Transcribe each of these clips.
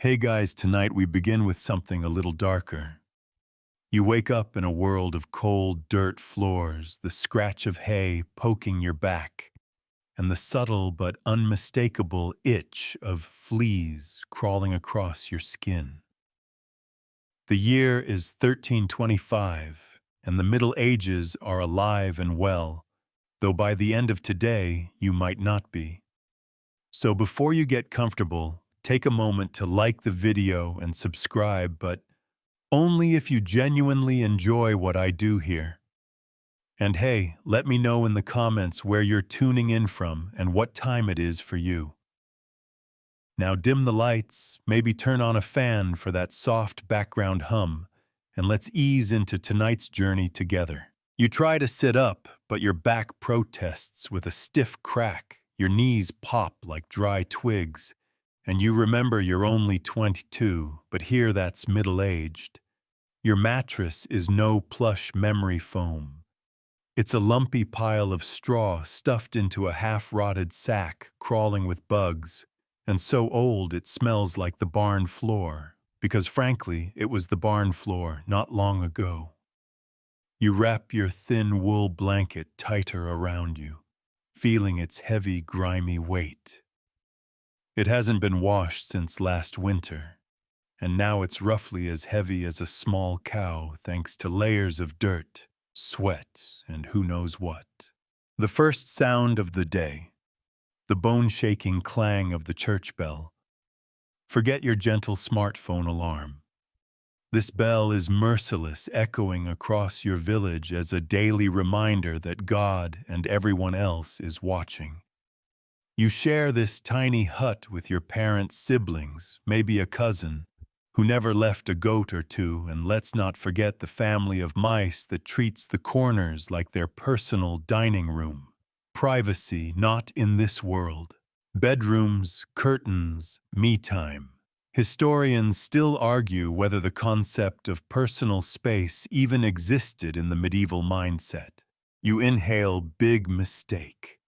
Hey guys, tonight we begin with something a little darker. You wake up in a world of cold dirt floors, the scratch of hay poking your back, and the subtle but unmistakable itch of fleas crawling across your skin. The year is 1325, and the Middle Ages are alive and well, though by the end of today you might not be. So before you get comfortable, take a moment to like the video and subscribe, but only if you genuinely enjoy what I do here. And hey, let me know in the comments where you're tuning in from and what time it is for you. Now dim the lights, maybe turn on a fan for that soft background hum, and let's ease into tonight's journey together. You try to sit up, but your back protests with a stiff crack, your knees pop like dry twigs, and you remember you're only 22, but here that's middle-aged. Your mattress is no plush memory foam. It's a lumpy pile of straw stuffed into a half-rotted sack crawling with bugs, and so old it smells like the barn floor, because frankly, it was the barn floor not long ago. You wrap your thin wool blanket tighter around you, feeling its heavy, grimy weight. It hasn't been washed since last winter, and now it's roughly as heavy as a small cow thanks to layers of dirt, sweat, and who knows what. The first sound of the day, the bone-shaking clang of the church bell. Forget your gentle smartphone alarm. This bell is merciless, echoing across your village as a daily reminder that God and everyone else is watching. You share this tiny hut with your parents' siblings, maybe a cousin, who never left a goat or two, and let's not forget the family of mice that treats the corners like their personal dining room. Privacy not in this world. Bedrooms, curtains, me time. Historians still argue whether the concept of personal space even existed in the medieval mindset. You inhale big mistake.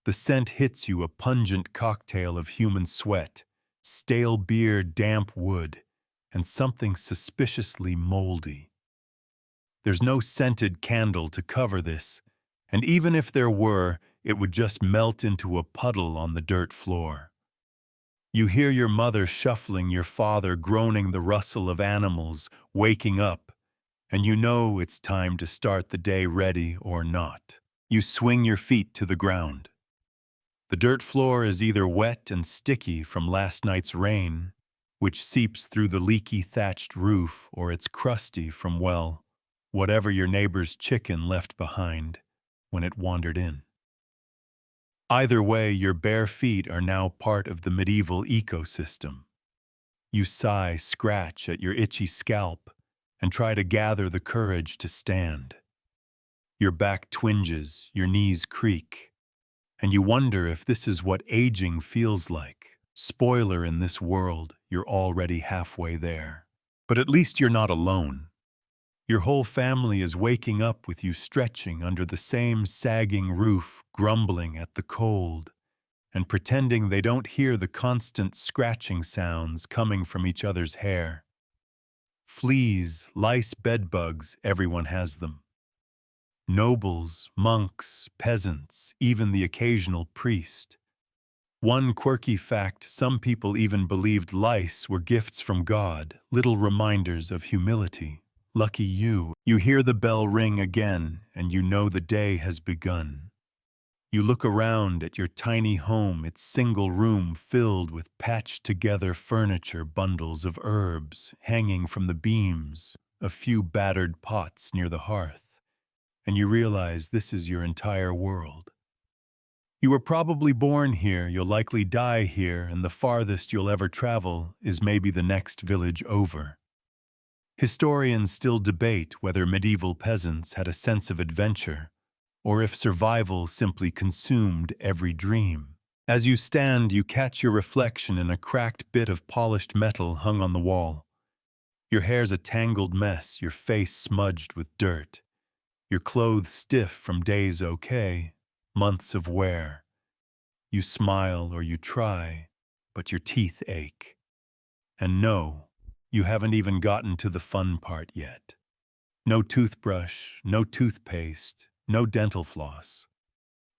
The scent hits you, a pungent cocktail of human sweat, stale beer, damp wood, and something suspiciously moldy. There's no scented candle to cover this, and even if there were, it would just melt into a puddle on the dirt floor. You hear your mother shuffling, your father groaning, the rustle of animals waking up, and you know it's time to start the day, ready or not. You swing your feet to the ground. The dirt floor is either wet and sticky from last night's rain, which seeps through the leaky thatched roof, or it's crusty from, well, whatever your neighbor's chicken left behind when it wandered in. Either way, your bare feet are now part of the medieval ecosystem. You sigh, scratch at your itchy scalp, and try to gather the courage to stand. Your back twinges, your knees creak, and you wonder if this is what aging feels like. Spoiler, in this world, you're already halfway there. But at least you're not alone. Your whole family is waking up with you stretching under the same sagging roof, grumbling at the cold, and pretending they don't hear the constant scratching sounds coming from each other's hair. Fleas, lice, bedbugs, everyone has them. Nobles, monks, peasants, even the occasional priest. One quirky fact, some people even believed lice were gifts from God, little reminders of humility. Lucky you. You hear the bell ring again, and you know the day has begun. You look around at your tiny home, its single room filled with patched-together furniture, bundles of herbs hanging from the beams, a few battered pots near the hearth. And you realize this is your entire world. You were probably born here, you'll likely die here, and the farthest you'll ever travel is maybe the next village over. Historians still debate whether medieval peasants had a sense of adventure, or if survival simply consumed every dream. As you stand, you catch your reflection in a cracked bit of polished metal hung on the wall. Your hair's a tangled mess, your face smudged with dirt. Your clothes stiff from days okay, months of wear. You smile or you try, but your teeth ache. And no, you haven't even gotten to the fun part yet. No toothbrush, no toothpaste, no dental floss.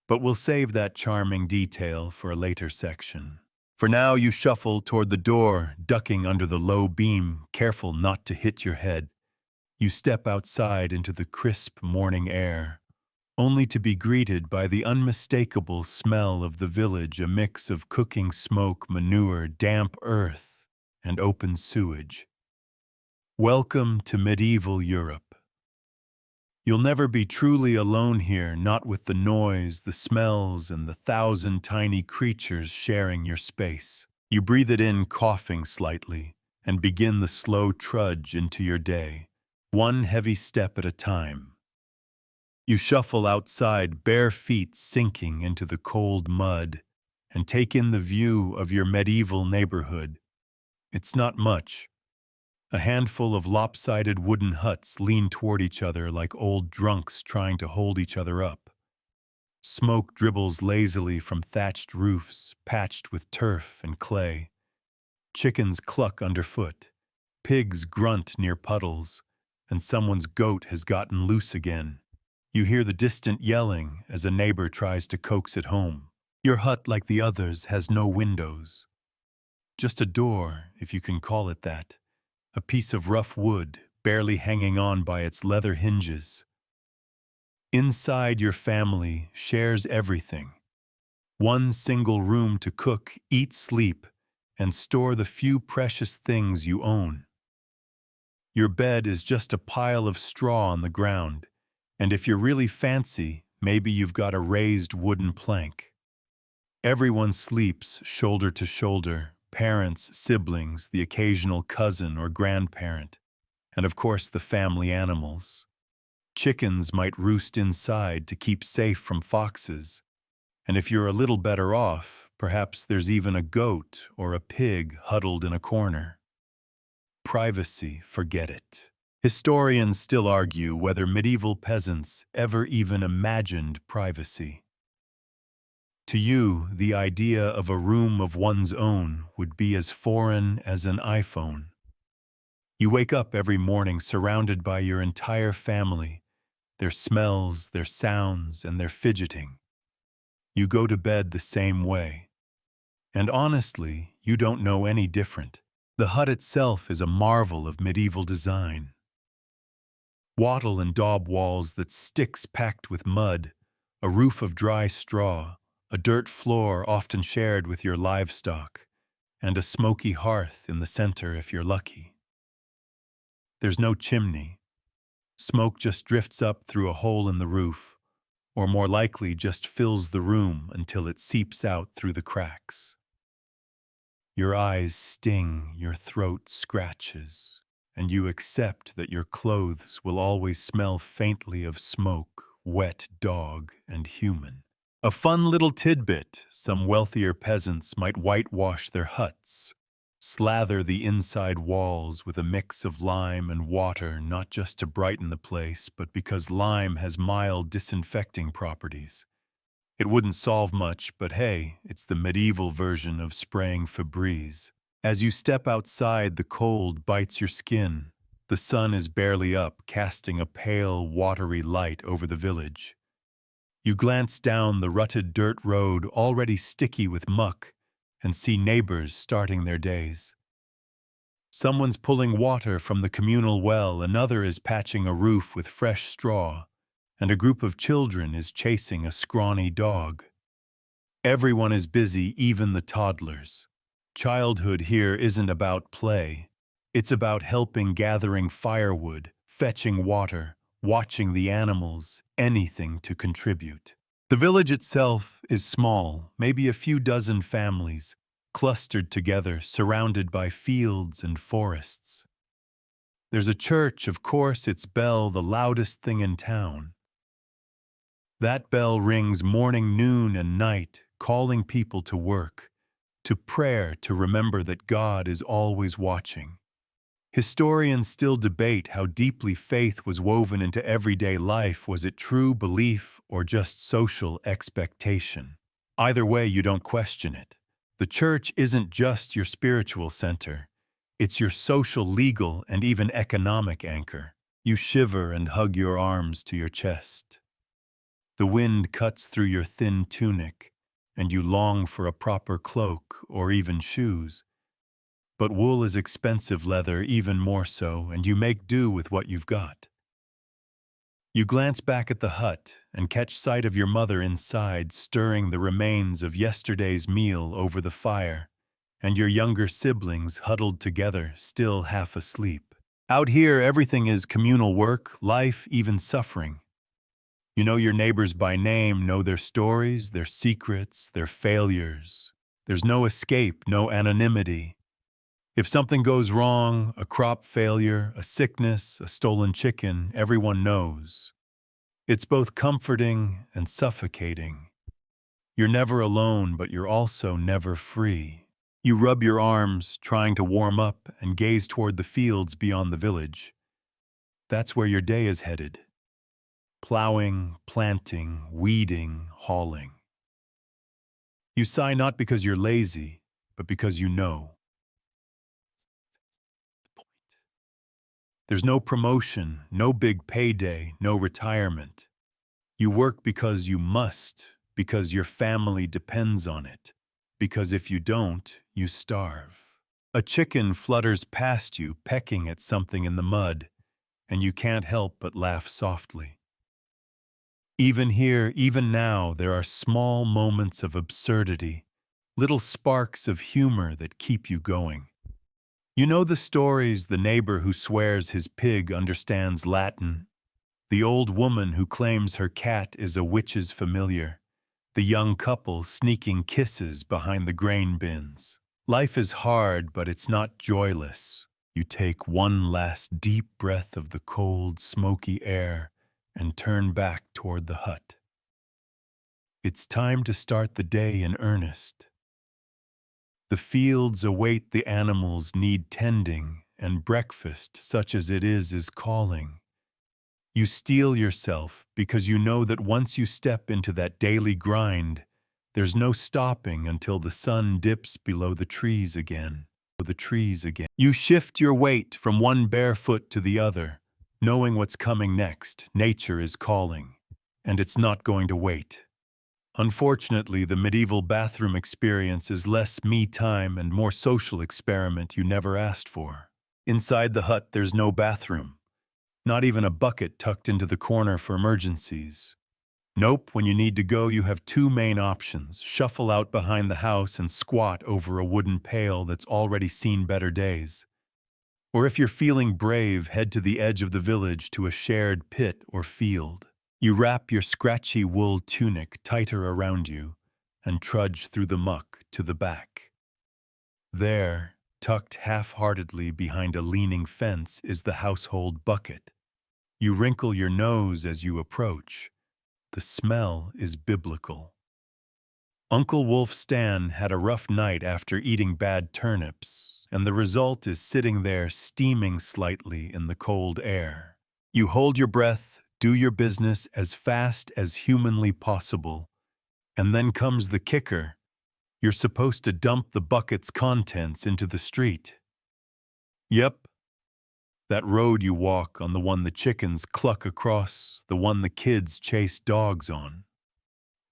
But we'll save that charming detail for a later section. For now, you shuffle toward the door, ducking under the low beam, careful not to hit your head. You step outside into the crisp morning air, only to be greeted by the unmistakable smell of the village, a mix of cooking smoke, manure, damp earth, and open sewage. Welcome to medieval Europe. You'll never be truly alone here, not with the noise, the smells, and the 1,000 tiny creatures sharing your space. You breathe it in, coughing slightly, and begin the slow trudge into your day, one heavy step at a time. You shuffle outside, bare feet sinking into the cold mud, and take in the view of your medieval neighborhood. It's not much. A handful of lopsided wooden huts lean toward each other like old drunks trying to hold each other up. Smoke dribbles lazily from thatched roofs, patched with turf and clay. Chickens cluck underfoot. Pigs grunt near puddles, and someone's goat has gotten loose again. You hear the distant yelling as a neighbor tries to coax it home. Your hut, like the others, has no windows. Just a door, if you can call it that. A piece of rough wood, barely hanging on by its leather hinges. Inside, your family shares everything. One single room to cook, eat, sleep, and store the few precious things you own. Your bed is just a pile of straw on the ground, and if you're really fancy, maybe you've got a raised wooden plank. Everyone sleeps shoulder to shoulder, parents, siblings, the occasional cousin or grandparent, and of course the family animals. Chickens might roost inside to keep safe from foxes, and if you're a little better off, perhaps there's even a goat or a pig huddled in a corner. Privacy, forget it. Historians still argue whether medieval peasants ever even imagined privacy. To you, the idea of a room of one's own would be as foreign as an iPhone. You wake up every morning surrounded by your entire family, their smells, their sounds, and their fidgeting. You go to bed the same way. And honestly, you don't know any different. The hut itself is a marvel of medieval design. Wattle and daub walls that sticks packed with mud, a roof of dry straw, a dirt floor often shared with your livestock, and a smoky hearth in the center if you're lucky. There's no chimney. Smoke just drifts up through a hole in the roof, or more likely just fills the room until it seeps out through the cracks. Your eyes sting, your throat scratches, and you accept that your clothes will always smell faintly of smoke, wet dog, and human. A fun little tidbit, some wealthier peasants might whitewash their huts, slather the inside walls with a mix of lime and water, not just to brighten the place, but because lime has mild disinfecting properties. It wouldn't solve much, but hey, it's the medieval version of spraying Febreze. As you step outside, the cold bites your skin. The sun is barely up, casting a pale, watery light over the village. You glance down the rutted dirt road, already sticky with muck, and see neighbors starting their days. Someone's pulling water from the communal well, another is patching a roof with fresh straw, and a group of children is chasing a scrawny dog. Everyone is busy, even the toddlers. Childhood here isn't about play. It's about helping, gathering firewood, fetching water, watching the animals, anything to contribute. The village itself is small, maybe a few dozen families, clustered together, surrounded by fields and forests. There's a church, of course, its bell the loudest thing in town. That bell rings morning, noon, and night, calling people to work, to prayer, to remember that God is always watching. Historians still debate how deeply faith was woven into everyday life. Was it true belief or just social expectation? Either way, you don't question it. The church isn't just your spiritual center. It's your social, legal, and even economic anchor. You shiver and hug your arms to your chest. The wind cuts through your thin tunic, and you long for a proper cloak or even shoes. But wool is expensive leather, even more so, and you make do with what you've got. You glance back at the hut and catch sight of your mother inside, stirring the remains of yesterday's meal over the fire, and your younger siblings huddled together, still half asleep. Out here, everything is communal work, life, even suffering. You know your neighbors by name, know their stories, their secrets, their failures. There's no escape, no anonymity. If something goes wrong, a crop failure, a sickness, a stolen chicken, everyone knows. It's both comforting and suffocating. You're never alone, but you're also never free. You rub your arms, trying to warm up, and gaze toward the fields beyond the village. That's where your day is headed. Plowing, planting, weeding, hauling. You sigh not because you're lazy, but because you know. There's no promotion, no big payday, no retirement. You work because you must, because your family depends on it, because if you don't, you starve. A chicken flutters past you, pecking at something in the mud, and you can't help but laugh softly. Even here, even now, there are small moments of absurdity, little sparks of humor that keep you going. You know the stories: the neighbor who swears his pig understands Latin, the old woman who claims her cat is a witch's familiar, the young couple sneaking kisses behind the grain bins. Life is hard, but it's not joyless. You take one last deep breath of the cold, smoky air and turn back toward the hut. It's time to start the day in earnest. The fields await the animals need tending, and breakfast, such as it is calling. You steel yourself because you know that once you step into that daily grind, there's no stopping until the sun dips below the trees again. You shift your weight from one bare foot to the other, knowing what's coming next. Nature is calling, and it's not going to wait. Unfortunately, the medieval bathroom experience is less me time and more social experiment you never asked for. Inside the hut, there's no bathroom, not even a bucket tucked into the corner for emergencies. Nope, when you need to go, you have two main options: shuffle out behind the house and squat over a wooden pail that's already seen better days. Or if you're feeling brave, head to the edge of the village to a shared pit or field. You wrap your scratchy wool tunic tighter around you and trudge through the muck to the back. There, tucked half-heartedly behind a leaning fence, is the household bucket. You wrinkle your nose as you approach. The smell is biblical. Uncle Wolf Stan had a rough night after eating bad turnips, and the result is sitting there steaming slightly in the cold air. You hold your breath, do your business as fast as humanly possible, and then comes the kicker. You're supposed to dump the bucket's contents into the street. Yep, that road you walk on, the one the chickens cluck across, the one the kids chase dogs on.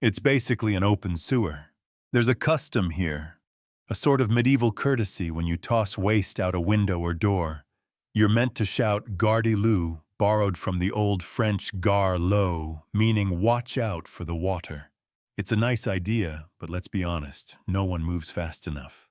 It's basically an open sewer. There's a custom here, a sort of medieval courtesy when you toss waste out a window or door. You're meant to shout "Gardez-vous," borrowed from the old French gare l'eau, meaning watch out for the water. It's a nice idea, but let's be honest, no one moves fast enough.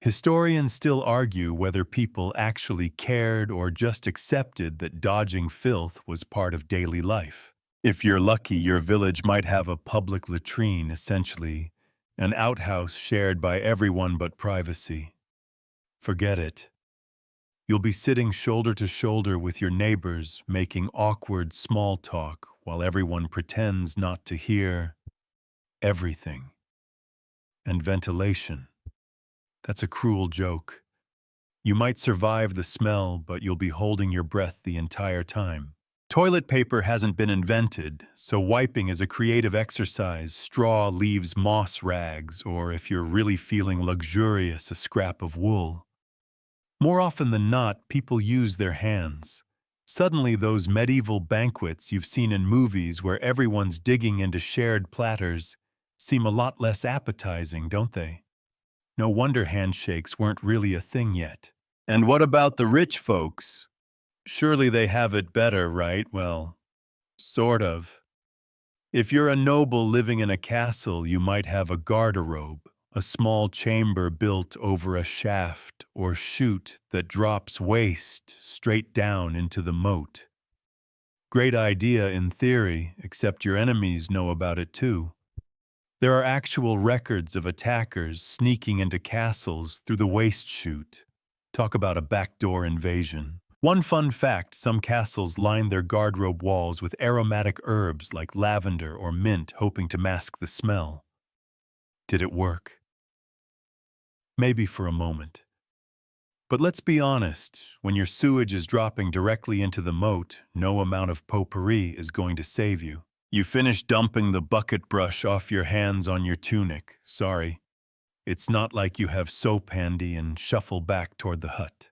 Historians still argue whether people actually cared or just accepted that dodging filth was part of daily life. If you're lucky, your village might have a public latrine, essentially, an outhouse shared by everyone but privacy. Forget it. You'll be sitting shoulder to shoulder with your neighbors, making awkward small talk while everyone pretends not to hear everything. And ventilation. That's a cruel joke. You might survive the smell, but you'll be holding your breath the entire time. Toilet paper hasn't been invented, so wiping is a creative exercise. Straw, leaves, moss rags, or if you're really feeling luxurious, a scrap of wool. More often than not, people use their hands. Suddenly, those medieval banquets you've seen in movies where everyone's digging into shared platters seem a lot less appetizing, don't they? No wonder handshakes weren't really a thing yet. And what about the rich folks? Surely they have it better, right? Well, sort of. If you're a noble living in a castle, you might have a garderobe, a small chamber built over a shaft or chute that drops waste straight down into the moat. Great idea in theory, except your enemies know about it too. There are actual records of attackers sneaking into castles through the waste chute. Talk about a backdoor invasion. One fun fact, some castles line their garderobe walls with aromatic herbs like lavender or mint, hoping to mask the smell. Did it work? Maybe for a moment. But let's be honest, when your sewage is dropping directly into the moat, no amount of potpourri is going to save you. You finish dumping the bucket brush off your hands on your tunic. Sorry. It's not like you have soap handy and shuffle back toward the hut.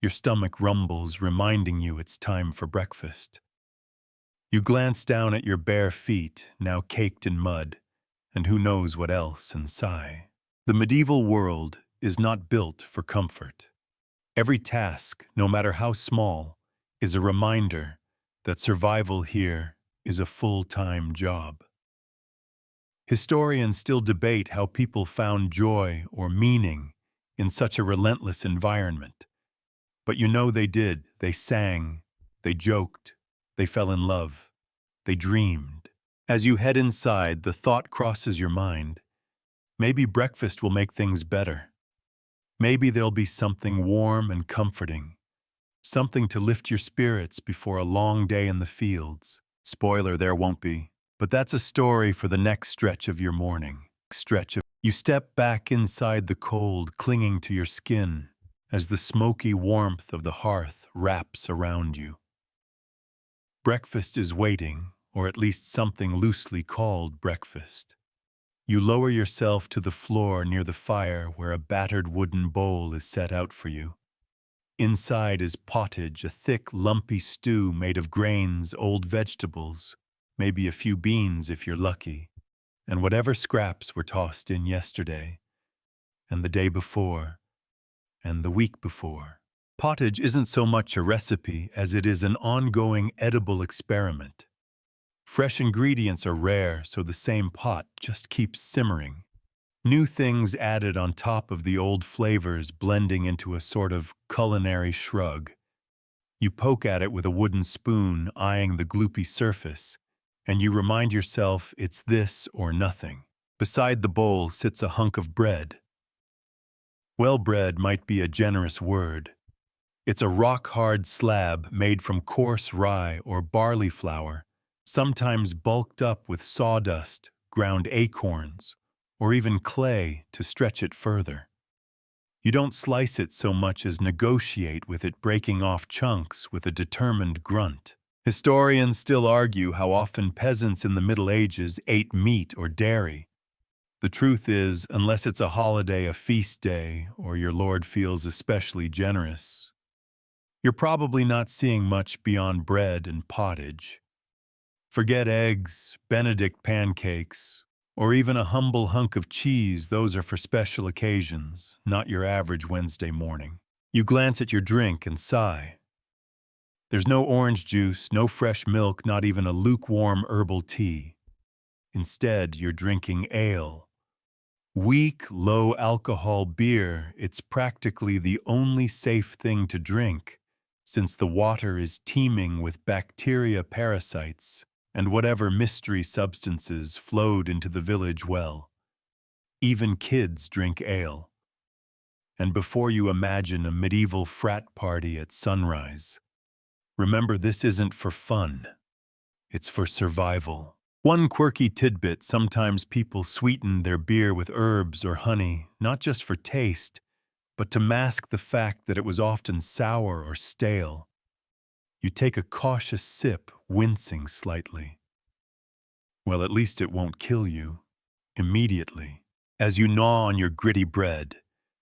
Your stomach rumbles, reminding you it's time for breakfast. You glance down at your bare feet, now caked in mud, and who knows what else, and sigh. The medieval world is not built for comfort. Every task, no matter how small, is a reminder that survival here is a full-time job. Historians still debate how people found joy or meaning in such a relentless environment. But you know they did. They sang, they joked, they fell in love, they dreamed. As you head inside, the thought crosses your mind. Maybe breakfast will make things better. Maybe there'll be something warm and comforting. Something to lift your spirits before a long day in the fields. Spoiler, there won't be. But that's a story for the next stretch of your morning. You step back inside the cold, clinging to your skin, as the smoky warmth of the hearth wraps around you. Breakfast is waiting, or at least something loosely called breakfast. You lower yourself to the floor near the fire where a battered wooden bowl is set out for you. Inside is pottage, a thick, lumpy stew made of grains, old vegetables, maybe a few beans if you're lucky, and whatever scraps were tossed in yesterday, and the day before, and the week before. Pottage isn't so much a recipe as it is an ongoing edible experiment. Fresh ingredients are rare, so the same pot just keeps simmering. New things added on top of the old flavors blending into a sort of culinary shrug. You poke at it with a wooden spoon, eyeing the gloopy surface, and you remind yourself it's this or nothing. Beside the bowl sits a hunk of bread. Well, bread might be a generous word. It's a rock-hard slab made from coarse rye or barley flour, sometimes bulked up with sawdust, ground acorns, or even clay to stretch it further. You don't slice it so much as negotiate with it, breaking off chunks with a determined grunt. Historians still argue how often peasants in the Middle Ages ate meat or dairy. The truth is, unless it's a holiday, a feast day, or your lord feels especially generous, you're probably not seeing much beyond bread and pottage. Forget eggs, Benedict pancakes, or even a humble hunk of cheese. Those are for special occasions, not your average Wednesday morning. You glance at your drink and sigh. There's no orange juice, no fresh milk, not even a lukewarm herbal tea. Instead, you're drinking ale. Weak, low-alcohol beer. It's practically the only safe thing to drink, since the water is teeming with bacteria parasites and whatever mystery substances flowed into the village well. Even kids drink ale. And before you imagine a medieval frat party at sunrise, remember this isn't for fun. It's for survival. One quirky tidbit: sometimes people sweeten their beer with herbs or honey, not just for taste, but to mask the fact that it was often sour or stale. You take a cautious sip, wincing slightly. Well, at least it won't kill you immediately. As you gnaw on your gritty bread,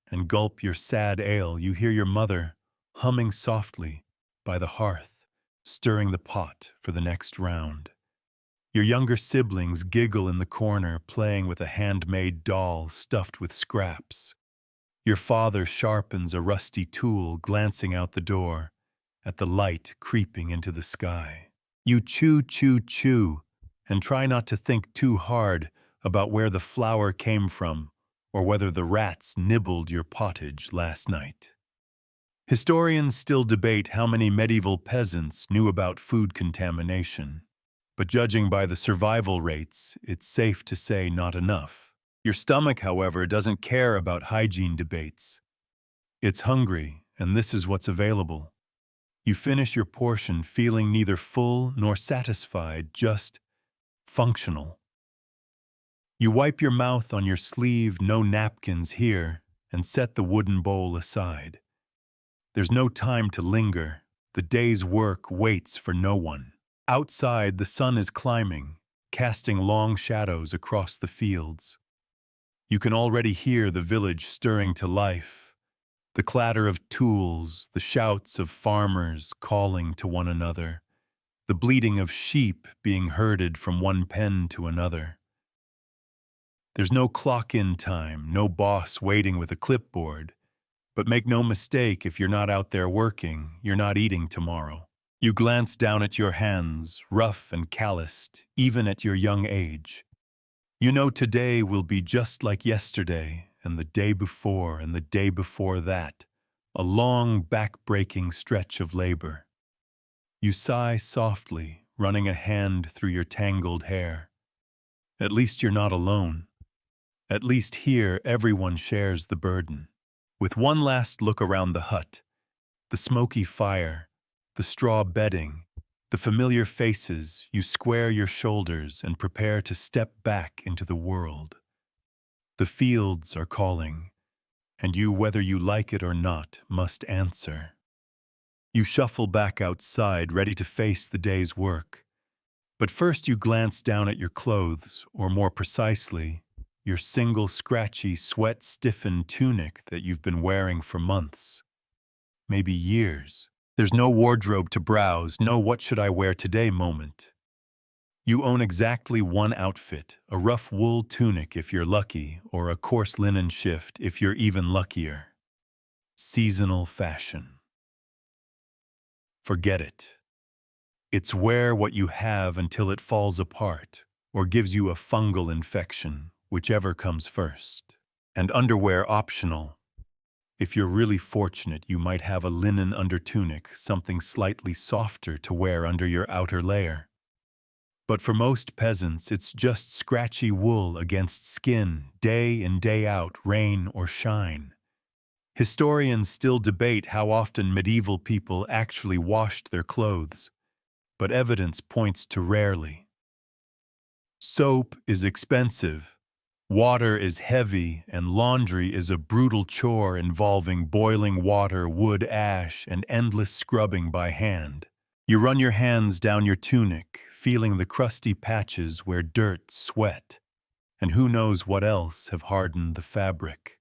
and gulp your sad ale, you hear your mother humming softly by the hearth, stirring the pot for the next round. Your younger siblings giggle in the corner, playing with a handmade doll stuffed with scraps. Your father sharpens a rusty tool, glancing out the door at the light creeping into the sky. You chew, chew, chew, and try not to think too hard about where the flour came from or whether the rats nibbled your pottage last night. Historians still debate how many medieval peasants knew about food contamination, but judging by the survival rates, it's safe to say not enough. Your stomach, however, doesn't care about hygiene debates. It's hungry, and this is what's available. You finish your portion feeling neither full nor satisfied, just functional. You wipe your mouth on your sleeve, no napkins here, and set the wooden bowl aside. There's no time to linger. The day's work waits for no one. Outside, the sun is climbing, casting long shadows across the fields. You can already hear the village stirring to life, the clatter of tools, the shouts of farmers calling to one another, the bleating of sheep being herded from one pen to another. There's no clock-in time, no boss waiting with a clipboard, but make no mistake, if you're not out there working, you're not eating tomorrow. You glance down at your hands, rough and calloused, even at your young age. You know today will be just like yesterday, and the day before, and the day before that, a long, back-breaking stretch of labor. You sigh softly, running a hand through your tangled hair. At least you're not alone. At least here everyone shares the burden. With one last look around the hut, the smoky fire, the straw bedding, the familiar faces, you square your shoulders and prepare to step back into the world. The fields are calling, and you, whether you like it or not, must answer. You shuffle back outside, ready to face the day's work. But first you glance down at your clothes, or more precisely, your single scratchy, sweat-stiffened tunic that you've been wearing for months, maybe years. There's no wardrobe to browse, no what should I wear today moment. You own exactly one outfit, a rough wool tunic if you're lucky, or a coarse linen shift if you're even luckier. Seasonal fashion. Forget it. It's wear what you have until it falls apart, or gives you a fungal infection, whichever comes first. And underwear optional. If you're really fortunate, you might have a linen undertunic, something slightly softer to wear under your outer layer. But for most peasants, it's just scratchy wool against skin, day in, day out, rain or shine. Historians still debate how often medieval people actually washed their clothes, but evidence points to rarely. Soap is expensive. Water is heavy, and laundry is a brutal chore involving boiling water, wood ash, and endless scrubbing by hand. You run your hands down your tunic, feeling the crusty patches where dirt, sweat, and who knows what else have hardened the fabric.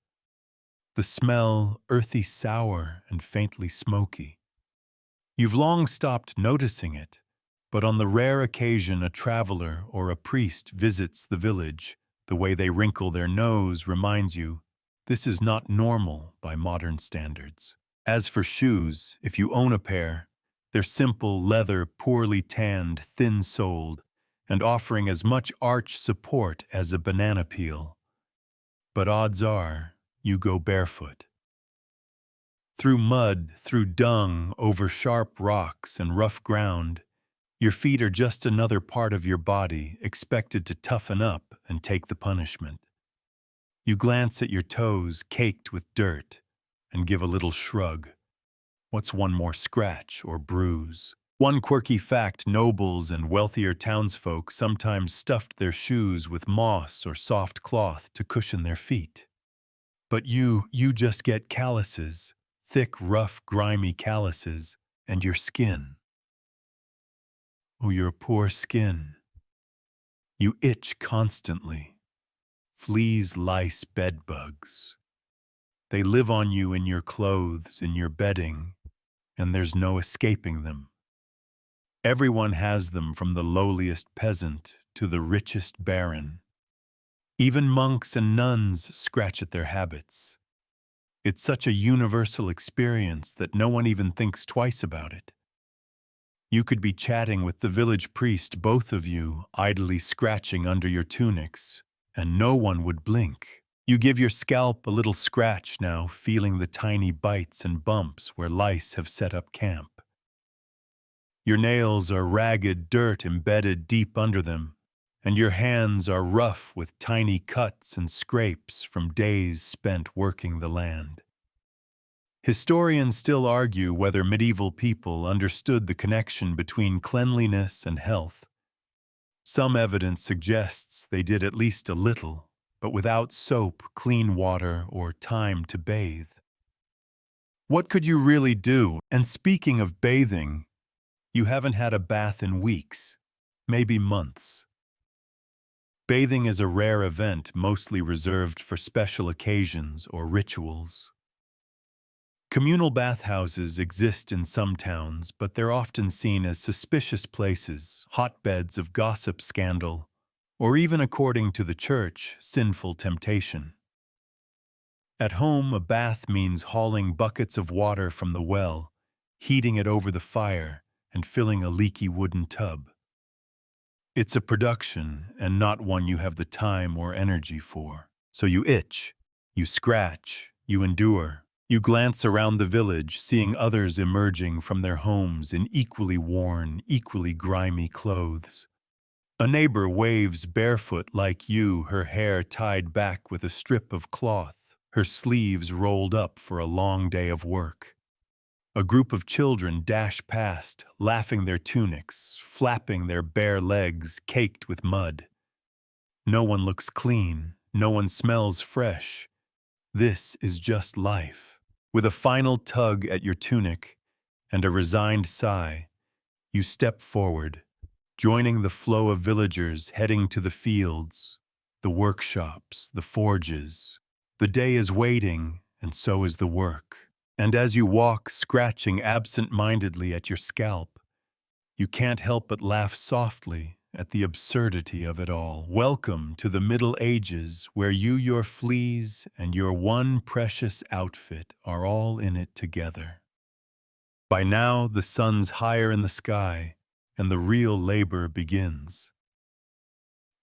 The smell, earthy sour and faintly smoky. You've long stopped noticing it, but on the rare occasion a traveler or a priest visits the village, the way they wrinkle their nose reminds you, this is not normal by modern standards. As for shoes, if you own a pair, they're simple leather, poorly tanned, thin-soled, and offering as much arch support as a banana peel. But odds are, you go barefoot. Through mud, through dung, over sharp rocks and rough ground, your feet are just another part of your body expected to toughen up and take the punishment. You glance at your toes caked with dirt and give a little shrug. What's one more scratch or bruise? One quirky fact: nobles and wealthier townsfolk sometimes stuffed their shoes with moss or soft cloth to cushion their feet. But you just get calluses, thick, rough, grimy calluses, and your skin. Oh, your poor skin. You itch constantly. Fleas, lice, bedbugs. They live on you in your clothes, in your bedding, and there's no escaping them. Everyone has them, from the lowliest peasant to the richest baron. Even monks and nuns scratch at their habits. It's such a universal experience that no one even thinks twice about it. You could be chatting with the village priest, both of you idly scratching under your tunics, and no one would blink. You give your scalp a little scratch now, feeling the tiny bites and bumps where lice have set up camp. Your nails are ragged dirt embedded deep under them, and your hands are rough with tiny cuts and scrapes from days spent working the land. Historians still argue whether medieval people understood the connection between cleanliness and health. Some evidence suggests they did at least a little, but without soap, clean water, or time to bathe. What could you really do? And speaking of bathing, you haven't had a bath in weeks, maybe months. Bathing is a rare event, mostly reserved for special occasions or rituals. Communal bathhouses exist in some towns, but they're often seen as suspicious places, hotbeds of gossip, scandal, or even, according to the church, sinful temptation. At home, a bath means hauling buckets of water from the well, heating it over the fire, and filling a leaky wooden tub. It's a production, and not one you have the time or energy for. So you itch, you scratch, you endure. You glance around the village, seeing others emerging from their homes in equally worn, equally grimy clothes. A neighbor waves barefoot like you, her hair tied back with a strip of cloth, her sleeves rolled up for a long day of work. A group of children dash past, laughing their tunics, flapping their bare legs caked with mud. No one looks clean, no one smells fresh. This is just life. With a final tug at your tunic and a resigned sigh, you step forward, joining the flow of villagers heading to the fields, the workshops, the forges. The day is waiting, and so is the work. And as you walk, scratching absent-mindedly at your scalp, you can't help but laugh softly at the absurdity of it all. Welcome to the Middle Ages, where you, your fleas, and your one precious outfit are all in it together. By now, the sun's higher in the sky, and the real labor begins.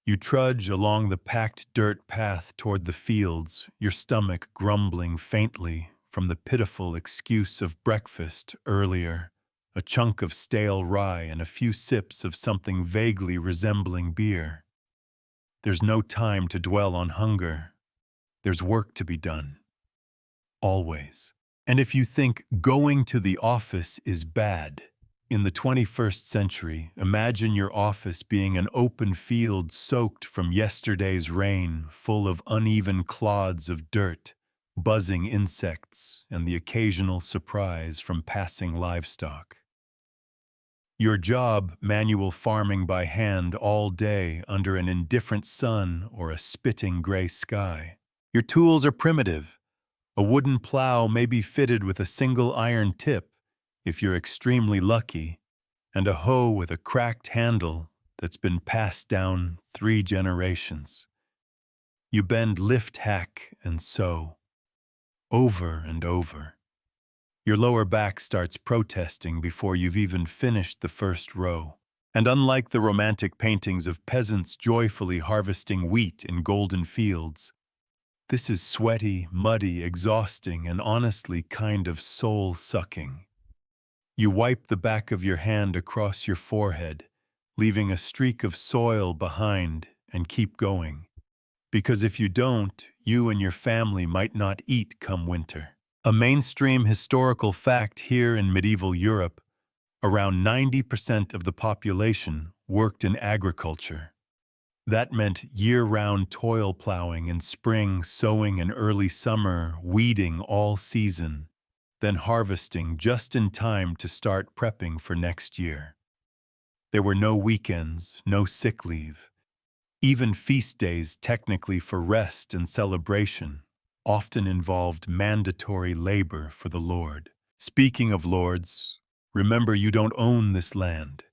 You trudge along the packed dirt path toward the fields, your stomach grumbling faintly from the pitiful excuse of breakfast earlier, a chunk of stale rye and a few sips of something vaguely resembling beer. There's no time to dwell on hunger. There's work to be done. Always. And if you think going to the office is bad, in the 21st century, imagine your office being an open field soaked from yesterday's rain, full of uneven clods of dirt, buzzing insects, and the occasional surprise from passing livestock. Your job, manual farming by hand all day under an indifferent sun or a spitting gray sky. Your tools are primitive. A wooden plow may be fitted with a single iron tip, if you're extremely lucky, and a hoe with a cracked handle that's been passed down 3 generations. You bend, lift, hack, and sew, over and over. Your lower back starts protesting before you've even finished the first row. And unlike the romantic paintings of peasants joyfully harvesting wheat in golden fields, this is sweaty, muddy, exhausting, and honestly kind of soul-sucking. You wipe the back of your hand across your forehead, leaving a streak of soil behind, and keep going. Because if you don't, you and your family might not eat come winter. A mainstream historical fact here in medieval Europe, around 90% of the population worked in agriculture. That meant year-round toil plowing in spring, sowing in early summer, weeding all season, then harvesting just in time to start prepping for next year. There were no weekends, no sick leave, even feast days technically for rest and celebration. often involved mandatory labor for the Lord. Speaking of lords, remember you don't own this land.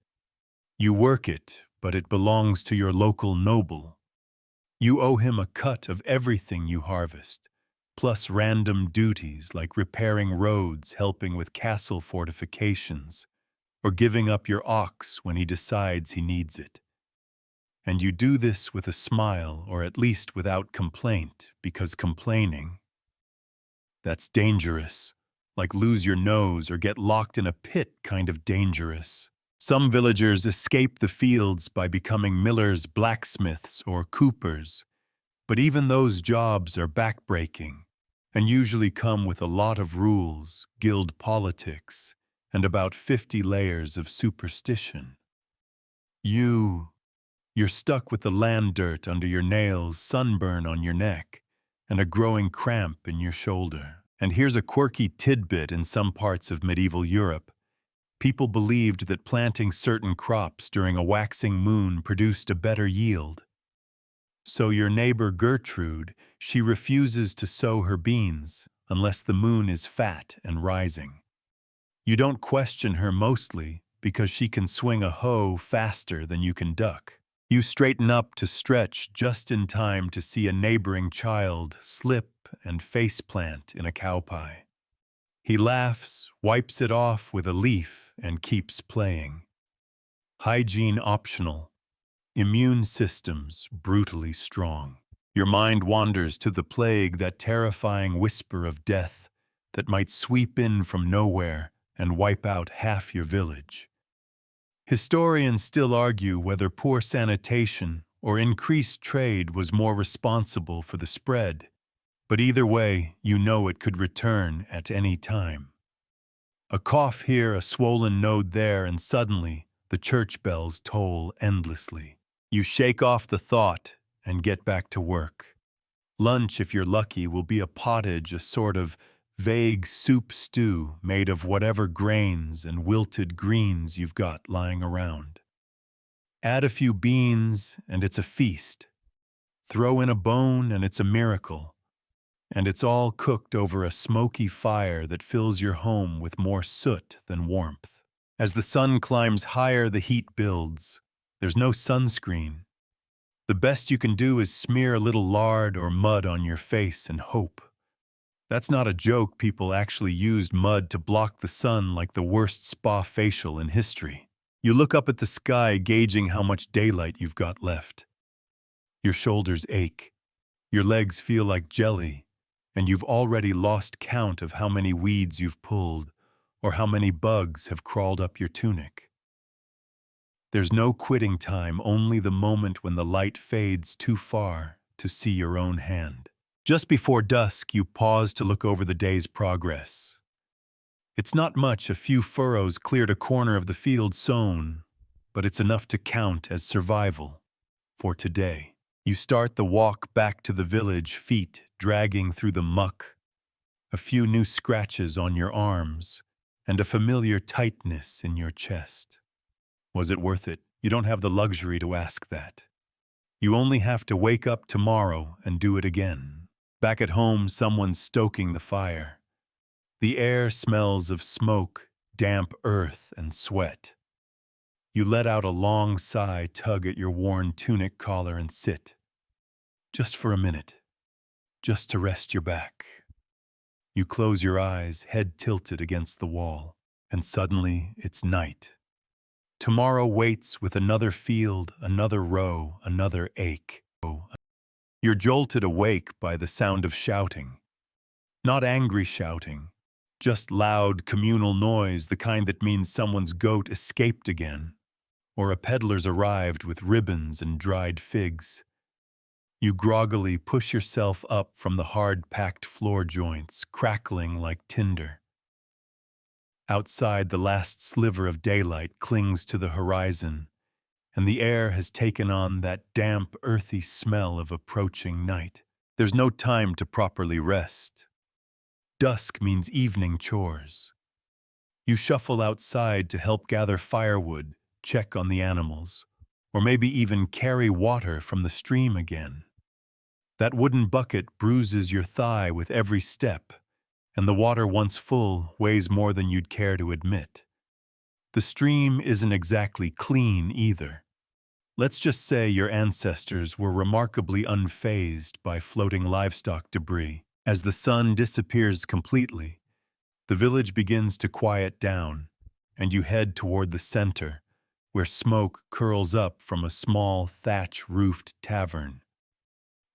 You work it, but it belongs to your local noble. You owe him a cut of everything you harvest, plus random duties like repairing roads, helping with castle fortifications, or giving up your ox when he decides he needs it. And you do this with a smile, or at least without complaint, because complaining, that's dangerous, like lose your nose or get locked in a pit kind of dangerous. Some villagers escape the fields by becoming millers, blacksmiths, or coopers, but even those jobs are backbreaking and usually come with a lot of rules, guild politics, and about 50 layers of superstition. You're stuck with the land dirt under your nails, sunburn on your neck, and a growing cramp in your shoulder. And here's a quirky tidbit in some parts of medieval Europe. People believed that planting certain crops during a waxing moon produced a better yield. So your neighbor Gertrude, she refuses to sow her beans unless the moon is fat and rising. You don't question her mostly because she can swing a hoe faster than you can duck. You straighten up to stretch just in time to see a neighboring child slip and faceplant in a cow pie. He laughs, wipes it off with a leaf, and keeps playing. Hygiene optional. Immune systems brutally strong. Your mind wanders to the plague, that terrifying whisper of death that might sweep in from nowhere and wipe out half your village. Historians still argue whether poor sanitation or increased trade was more responsible for the spread, but either way, you know it could return at any time. A cough here, a swollen node there, and suddenly the church bells toll endlessly. You shake off the thought and get back to work. Lunch, if you're lucky, will be a pottage, a sort of vague soup stew made of whatever grains and wilted greens you've got lying around. Add a few beans and it's a feast. Throw in a bone and it's a miracle. And it's all cooked over a smoky fire that fills your home with more soot than warmth. As the sun climbs higher, the heat builds. There's no sunscreen. The best you can do is smear a little lard or mud on your face and hope. That's not a joke. People actually used mud to block the sun like the worst spa facial in history. You look up at the sky, gauging how much daylight you've got left. Your shoulders ache. Your legs feel like jelly, and you've already lost count of how many weeds you've pulled or how many bugs have crawled up your tunic. There's no quitting time, only the moment when the light fades too far to see your own hand. Just before dusk, you pause to look over the day's progress. It's not much, a few furrows cleared a corner of the field sown, but it's enough to count as survival for today. You start the walk back to the village, feet dragging through the muck, a few new scratches on your arms, and a familiar tightness in your chest. Was it worth it? You don't have the luxury to ask that. You only have to wake up tomorrow and do it again. Back at home, someone's stoking the fire. The air smells of smoke, damp earth, and sweat. You let out a long sigh, tug at your worn tunic collar, and sit. Just for a minute. Just to rest your back. You close your eyes, head tilted against the wall, and suddenly it's night. Tomorrow waits with another field, another row, another ache. You're jolted awake by the sound of shouting. Not angry shouting, just loud communal noise, the kind that means someone's goat escaped again, or a peddler's arrived with ribbons and dried figs. You groggily push yourself up from the hard-packed floor joints, crackling like tinder. Outside, the last sliver of daylight clings to the horizon, and the air has taken on that damp, earthy smell of approaching night. There's no time to properly rest. Dusk means evening chores. You shuffle outside to help gather firewood, check on the animals, or maybe even carry water from the stream again. That wooden bucket bruises your thigh with every step, and the water once full weighs more than you'd care to admit. The stream isn't exactly clean either. Let's just say your ancestors were remarkably unfazed by floating livestock debris. As the sun disappears completely, the village begins to quiet down, and you head toward the center, where smoke curls up from a small thatch-roofed tavern.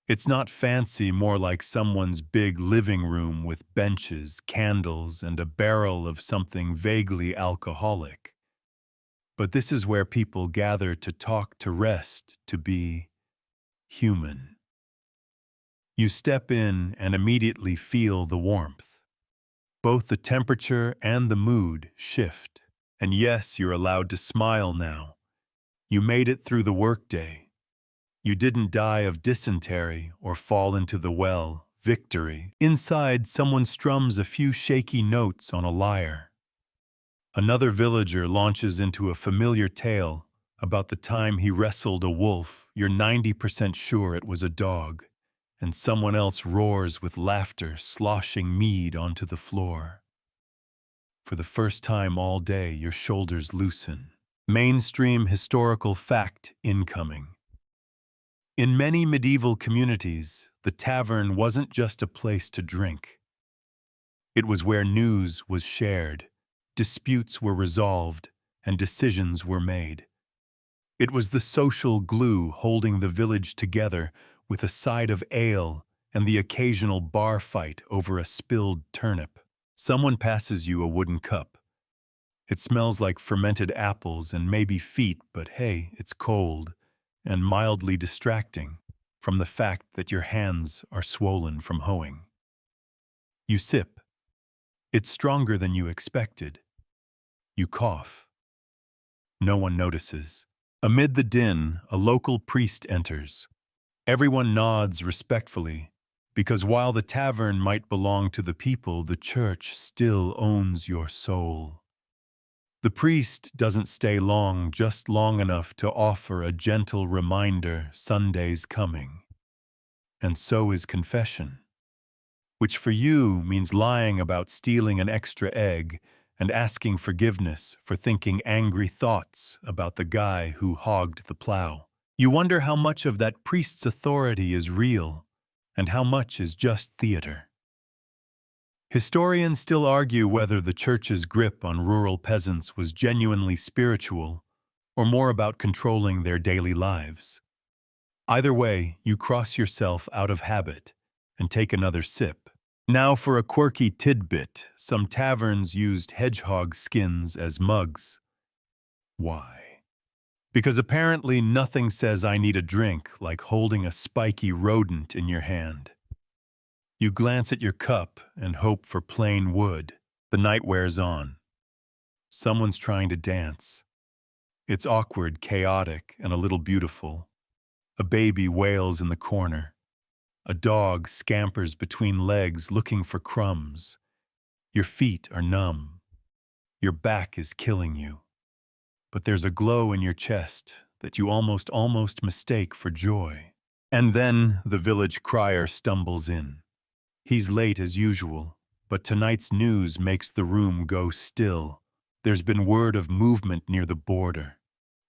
It's not fancy, more like someone's big living room with benches, candles, and a barrel of something vaguely alcoholic. But this is where people gather to talk, to rest, to be human. You step in and immediately feel the warmth. Both the temperature and the mood shift. And yes, you're allowed to smile now. You made it through the workday. You didn't die of dysentery or fall into the well. Victory. Inside, someone strums a few shaky notes on a lyre. Another villager launches into a familiar tale about the time he wrestled a wolf. You're 90% sure it was a dog, and someone else roars with laughter, sloshing mead onto the floor. For the first time all day, your shoulders loosen. Mainstream historical fact incoming. In many medieval communities, the tavern wasn't just a place to drink. It was where news was shared, disputes were resolved, and decisions were made. It was the social glue holding the village together, with a side of ale and the occasional bar fight over a spilled turnip. Someone passes you a wooden cup. It smells like fermented apples and maybe feet, but hey, it's cold and mildly distracting from the fact that your hands are swollen from hoeing. You sip. It's stronger than you expected. You cough. No one notices. Amid the din, a local priest enters. Everyone nods respectfully, because while the tavern might belong to the people, the church still owns your soul. The priest doesn't stay long, just long enough to offer a gentle reminder Sunday's coming. And so is confession, which for you means lying about stealing an extra egg and asking forgiveness for thinking angry thoughts about the guy who hogged the plow. You wonder how much of that priest's authority is real and how much is just theater. Historians still argue whether the church's grip on rural peasants was genuinely spiritual or more about controlling their daily lives. Either way, you cross yourself out of habit and take another sip. Now for a quirky tidbit, some taverns used hedgehog skins as mugs. Why? Because apparently nothing says I need a drink like holding a spiky rodent in your hand. You glance at your cup and hope for plain wood. The night wears on. Someone's trying to dance. It's awkward, chaotic, and a little beautiful. A baby wails in the corner. A dog scampers between legs looking for crumbs. Your feet are numb. Your back is killing you. But there's a glow in your chest that you almost mistake for joy. And then the village crier stumbles in. He's late as usual, but tonight's news makes the room go still. There's been word of movement near the border.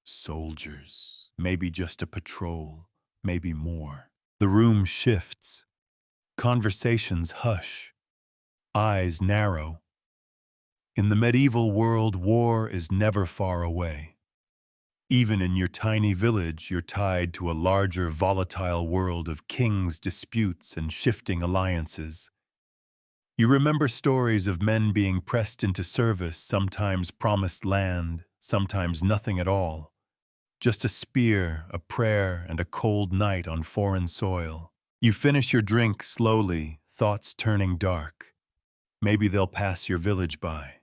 Soldiers, maybe just a patrol, maybe more. The room shifts. Conversations hush. Eyes narrow. In the medieval world, war is never far away. Even in your tiny village, you're tied to a larger, volatile world of kings, disputes, and shifting alliances. You remember stories of men being pressed into service, sometimes promised land, sometimes nothing at all. Just a spear, a prayer, and a cold night on foreign soil. You finish your drink slowly, thoughts turning dark. Maybe they'll pass your village by.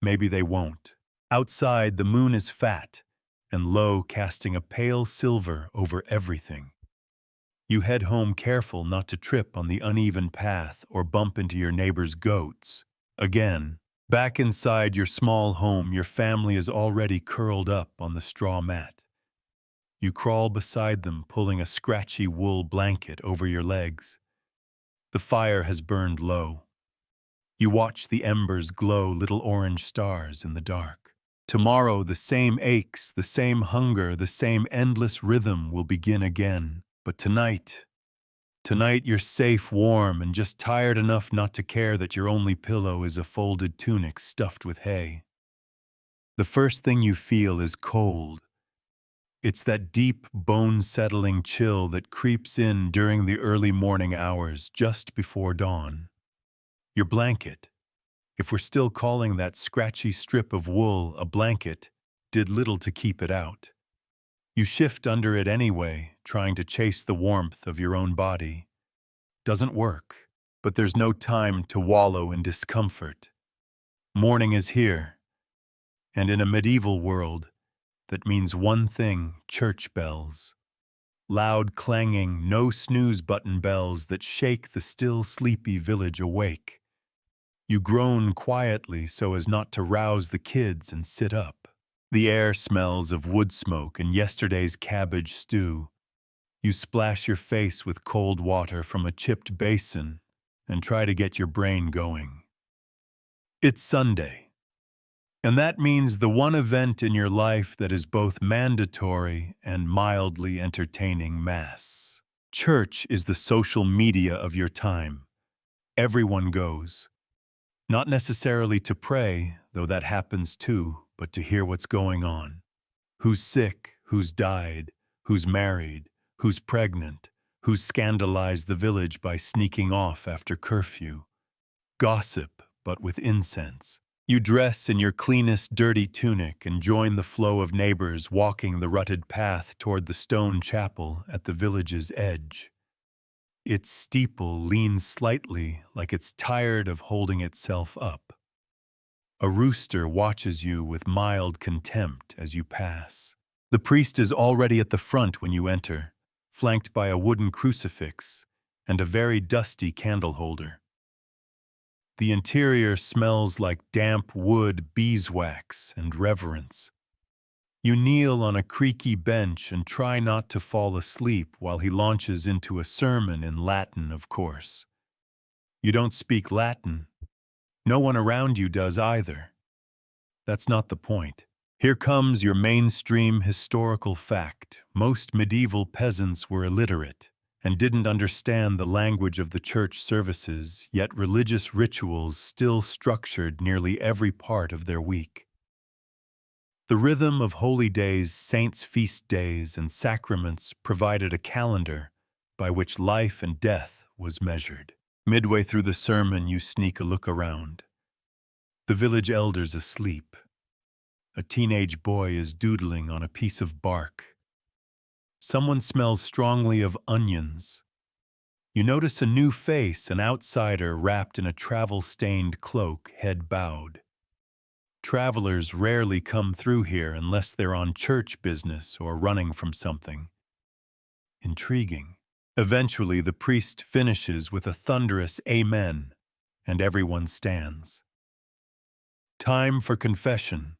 Maybe they won't. Outside, the moon is fat and low, casting a pale silver over everything. You head home careful not to trip on the uneven path or bump into your neighbor's goats. Again, back inside your small home, your family is already curled up on the straw mat. You crawl beside them, pulling a scratchy wool blanket over your legs. The fire has burned low. You watch the embers glow little orange stars in the dark. Tomorrow, the same aches, the same hunger, the same endless rhythm will begin again. But tonight you're safe, warm, and just tired enough not to care that your only pillow is a folded tunic stuffed with hay. The first thing you feel is cold. It's that deep, bone-settling chill that creeps in during the early morning hours just before dawn. Your blanket, if we're still calling that scratchy strip of wool a blanket, did little to keep it out. You shift under it anyway, trying to chase the warmth of your own body. Doesn't work, but there's no time to wallow in discomfort. Morning is here, and in a medieval world, that means one thing: church bells. Loud clanging, no snooze button bells that shake the still sleepy village awake. You groan quietly so as not to rouse the kids and sit up. The air smells of wood smoke and yesterday's cabbage stew. You splash your face with cold water from a chipped basin and try to get your brain going. It's Sunday, and that means the one event in your life that is both mandatory and mildly entertaining: Mass. Church is the social media of your time. Everyone goes. Not necessarily to pray, though that happens too, but to hear what's going on. Who's sick, who's died, who's married, who's pregnant, who's scandalized the village by sneaking off after curfew. Gossip, but with incense. You dress in your cleanest dirty tunic and join the flow of neighbors walking the rutted path toward the stone chapel at the village's edge. Its steeple leans slightly, like it's tired of holding itself up. A rooster watches you with mild contempt as you pass. The priest is already at the front when you enter, flanked by a wooden crucifix and a very dusty candle holder. The interior smells like damp wood, beeswax, and reverence. You kneel on a creaky bench and try not to fall asleep while he launches into a sermon in Latin, of course. You don't speak Latin. No one around you does either. That's not the point. Here comes your mainstream historical fact. Most medieval peasants were illiterate and didn't understand the language of the church services, yet religious rituals still structured nearly every part of their week. The rhythm of holy days, saints' feast days, and sacraments provided a calendar by which life and death was measured. Midway through the sermon, you sneak a look around. The village elder's asleep. A teenage boy is doodling on a piece of bark. Someone smells strongly of onions. You notice a new face, an outsider wrapped in a travel-stained cloak, head bowed. Travelers rarely come through here unless they're on church business or running from something. Intriguing. Eventually, the priest finishes with a thunderous amen, and everyone stands. Time for confession.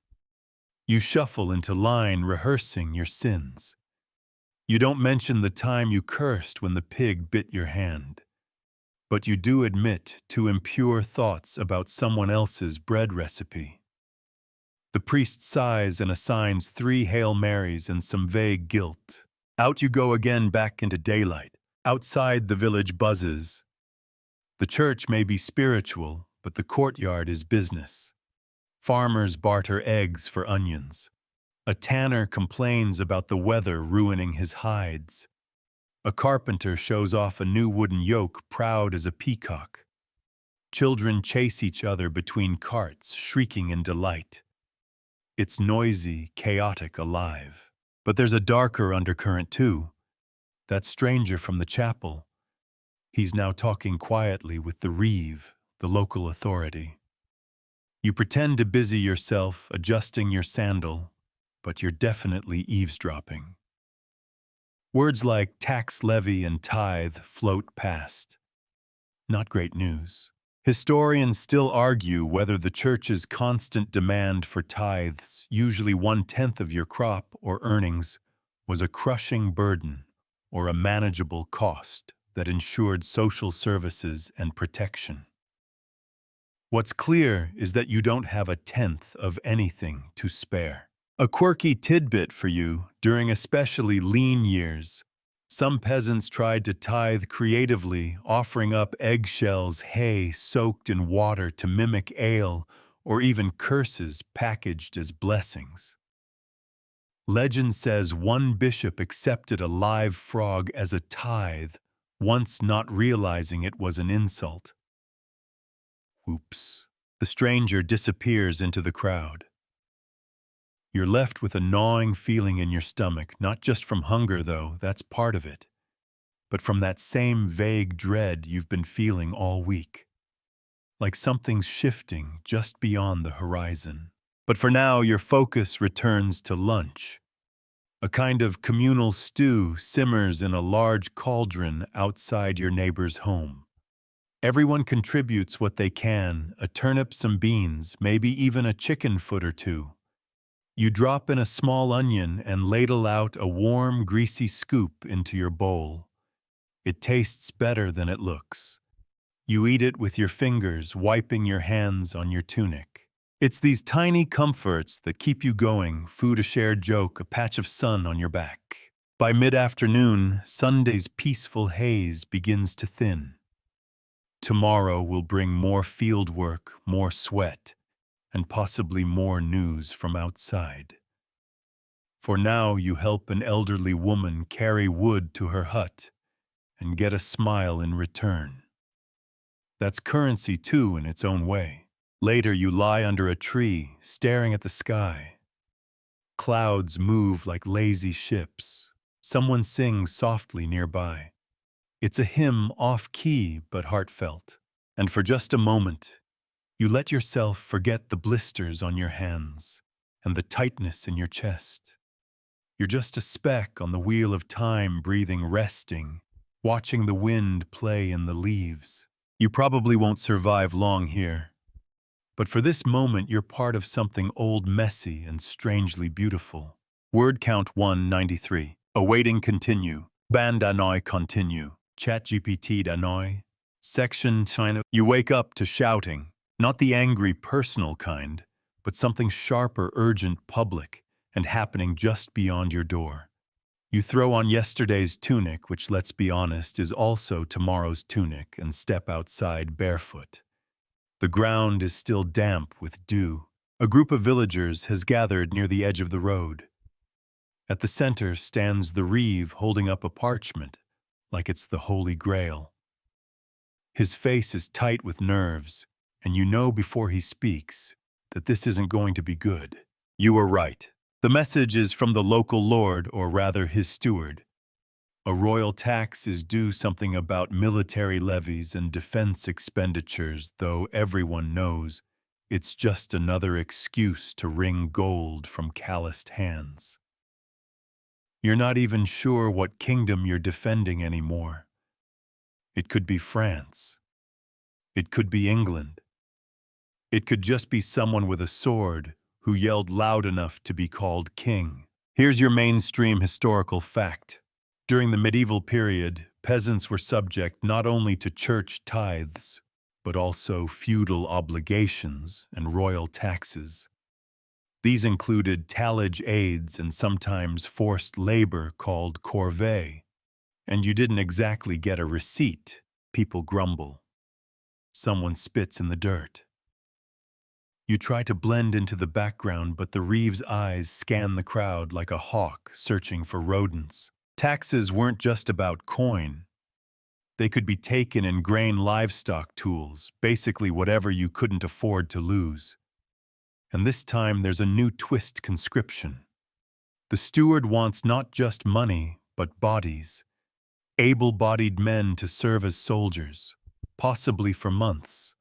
You shuffle into line, rehearsing your sins. You don't mention the time you cursed when the pig bit your hand, but you do admit to impure thoughts about someone else's bread recipe. The priest sighs and assigns 3 Hail Marys and some vague guilt. Out you go again, back into daylight. Outside, the village buzzes. The church may be spiritual, but the courtyard is business. Farmers barter eggs for onions. A tanner complains about the weather ruining his hides. A carpenter shows off a new wooden yoke, proud as a peacock. Children chase each other between carts, shrieking in delight. It's noisy, chaotic, alive. But there's a darker undercurrent too. That stranger from the chapel. He's now talking quietly with the reeve, the local authority. You pretend to busy yourself, adjusting your sandal, but you're definitely eavesdropping. Words like tax levy and tithe float past. Not great news. Historians still argue whether the church's constant demand for tithes, usually 1/10 of your crop or earnings, was a crushing burden or a manageable cost that ensured social services and protection. What's clear is that you don't have a tenth of anything to spare. A quirky tidbit for you: during especially lean years, some peasants tried to tithe creatively, offering up eggshells, hay soaked in water to mimic ale, or even curses packaged as blessings. Legend says one bishop accepted a live frog as a tithe, once not realizing it was an insult. Oops. The stranger disappears into the crowd. You're left with a gnawing feeling in your stomach, not just from hunger, though, that's part of it, but from that same vague dread you've been feeling all week. Like something's shifting just beyond the horizon. But for now, your focus returns to lunch. A kind of communal stew simmers in a large cauldron outside your neighbor's home. Everyone contributes what they can: a turnip, some beans, maybe even a chicken foot or two. You drop in a small onion and ladle out a warm, greasy scoop into your bowl. It tastes better than it looks. You eat it with your fingers, wiping your hands on your tunic. It's these tiny comforts that keep you going: food, a shared joke, a patch of sun on your back. By mid-afternoon, Sunday's peaceful haze begins to thin. Tomorrow will bring more field work, more sweat, and possibly more news from outside. For now, you help an elderly woman carry wood to her hut and get a smile in return. That's currency, too, in its own way. Later, you lie under a tree, staring at the sky. Clouds move like lazy ships. Someone sings softly nearby. It's a hymn off-key but heartfelt. And for just a moment, you let yourself forget the blisters on your hands and the tightness in your chest. You're just a speck on the wheel of time, breathing, resting, watching the wind play in the leaves. You probably won't survive long here, but for this moment you're part of something old, messy, and strangely beautiful. Word count 193. Awaiting continue. Ban Danoi continue. ChatGPT Danoi. Section China. You wake up to shouting. Not the angry, personal kind, but something sharper, urgent, public, and happening just beyond your door. You throw on yesterday's tunic, which, let's be honest, is also tomorrow's tunic, and step outside barefoot. The ground is still damp with dew. A group of villagers has gathered near the edge of the road. At the center stands the reeve holding up a parchment, like it's the Holy Grail. His face is tight with nerves, and you know before he speaks that this isn't going to be good. You were right. The message is from the local lord, or rather his steward. A royal tax is due, something about military levies and defense expenditures, though everyone knows it's just another excuse to wring gold from calloused hands. You're not even sure what kingdom you're defending anymore. It could be France. It could be England. It could just be someone with a sword who yelled loud enough to be called king. Here's your mainstream historical fact. During the medieval period, peasants were subject not only to church tithes, but also feudal obligations and royal taxes. These included tallage aids and sometimes forced labor called corvée. And you didn't exactly get a receipt. People grumble. Someone spits in the dirt. You try to blend into the background, but the reeve's eyes scan the crowd like a hawk searching for rodents. Taxes weren't just about coin. They could be taken in grain, livestock, tools, basically whatever you couldn't afford to lose. And this time there's a new twist: conscription. The steward wants not just money, but bodies. Able-bodied men to serve as soldiers, possibly for months,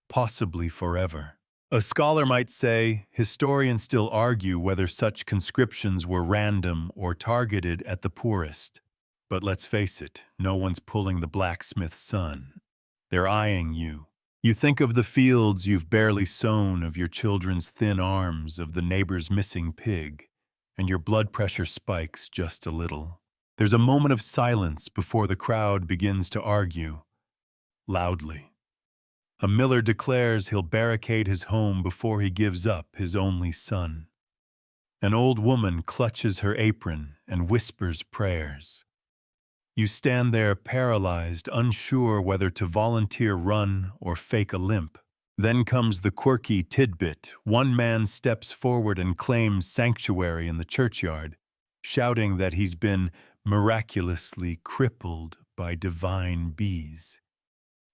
possibly forever. A scholar might say, historians still argue whether such conscriptions were random or targeted at the poorest. But let's face it, no one's pulling the blacksmith's son. They're eyeing you. You think of the fields you've barely sown, of your children's thin arms, of the neighbor's missing pig, and your blood pressure spikes just a little. There's a moment of silence before the crowd begins to argue, loudly. A miller declares he'll barricade his home before he gives up his only son. An old woman clutches her apron and whispers prayers. You stand there paralyzed, unsure whether to volunteer run or fake a limp. Then comes the quirky tidbit. One man steps forward and claims sanctuary in the churchyard, shouting that he's been miraculously crippled by divine bees.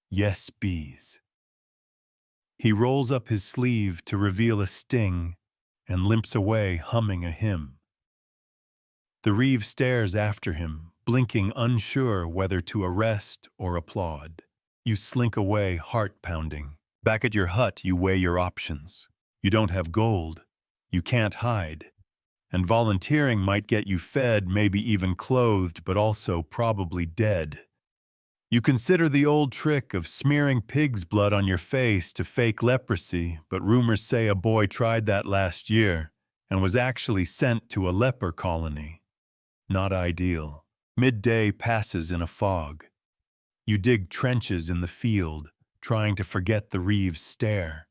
Yes, bees. He rolls up his sleeve to reveal a sting and limps away humming a hymn. The reeve stares after him, blinking unsure whether to arrest or applaud. You slink away, heart pounding. Back at your hut, you weigh your options. You don't have gold. You can't hide. And volunteering might get you fed, maybe even clothed, but also probably dead. You consider the old trick of smearing pig's blood on your face to fake leprosy, but rumors say a boy tried that last year and was actually sent to a leper colony. Not ideal. Midday passes in a fog. You dig trenches in the field, trying to forget the reeve's stare.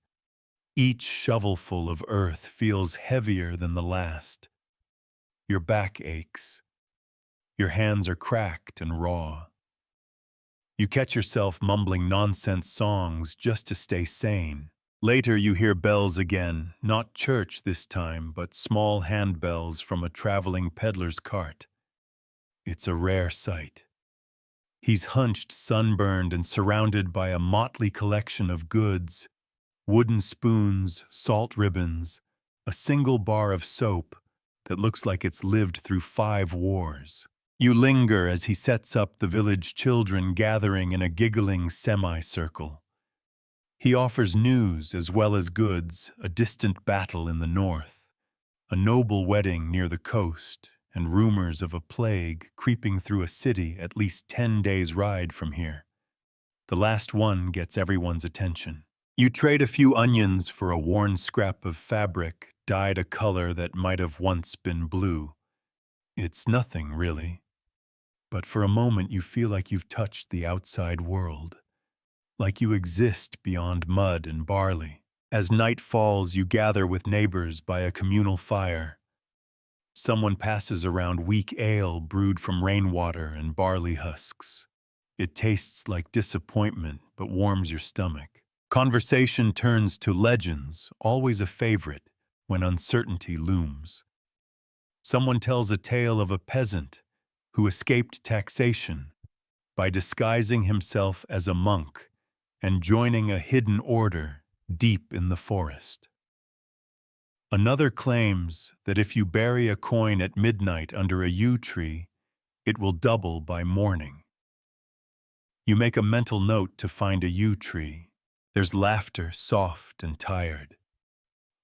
Each shovelful of earth feels heavier than the last. Your back aches. Your hands are cracked and raw. You catch yourself mumbling nonsense songs just to stay sane. Later you hear bells again, not church this time, but small handbells from a traveling peddler's cart. It's a rare sight. He's hunched, sunburned, and surrounded by a motley collection of goods: wooden spoons, salt ribbons, a single bar of soap that looks like it's lived through 5 wars. You linger as he sets up the village children gathering in a giggling semicircle. He offers news as well as goods: a distant battle in the north, a noble wedding near the coast, and rumors of a plague creeping through a city at least 10 days' ride from here. The last one gets everyone's attention. You trade a few onions for a worn scrap of fabric dyed a color that might have once been blue. It's nothing, really. But for a moment you feel like you've touched the outside world, like you exist beyond mud and barley. As night falls, you gather with neighbors by a communal fire. Someone passes around weak ale brewed from rainwater and barley husks. It tastes like disappointment, but warms your stomach. Conversation turns to legends, always a favorite when uncertainty looms. Someone tells a tale of a peasant who escaped taxation by disguising himself as a monk and joining a hidden order deep in the forest. Another claims that if you bury a coin at midnight under a yew tree, it will double by morning. You make a mental note to find a yew tree. There's laughter, soft and tired.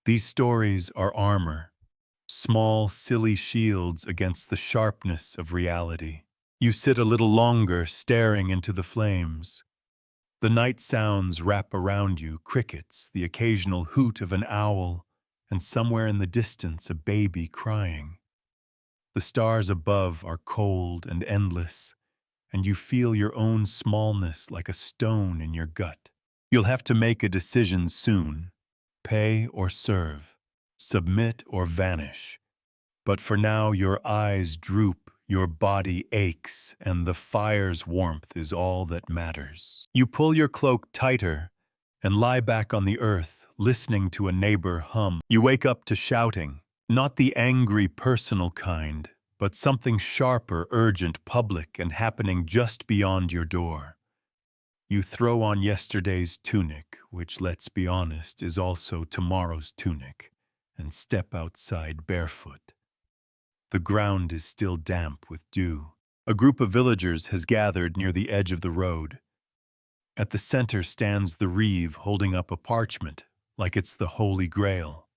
These stories are armor, small, silly shields against the sharpness of reality. You sit a little longer, staring into the flames. The night sounds wrap around you: crickets, the occasional hoot of an owl, and somewhere in the distance a baby crying. The stars above are cold and endless, and you feel your own smallness like a stone in your gut. You'll have to make a decision soon: pay or serve, submit or vanish. But for now your eyes droop, your body aches, and the fire's warmth is all that matters. You pull your cloak tighter and lie back on the earth, listening to a neighbor hum. You wake up to shouting, not the angry personal kind, but something sharper, urgent, public, and happening just beyond your door. You throw on yesterday's tunic, which, let's be honest, is also tomorrow's tunic, and step outside barefoot. The ground is still damp with dew. A group of villagers has gathered near the edge of the road. At the center stands the reeve holding up a parchment, like it's the Holy Grail.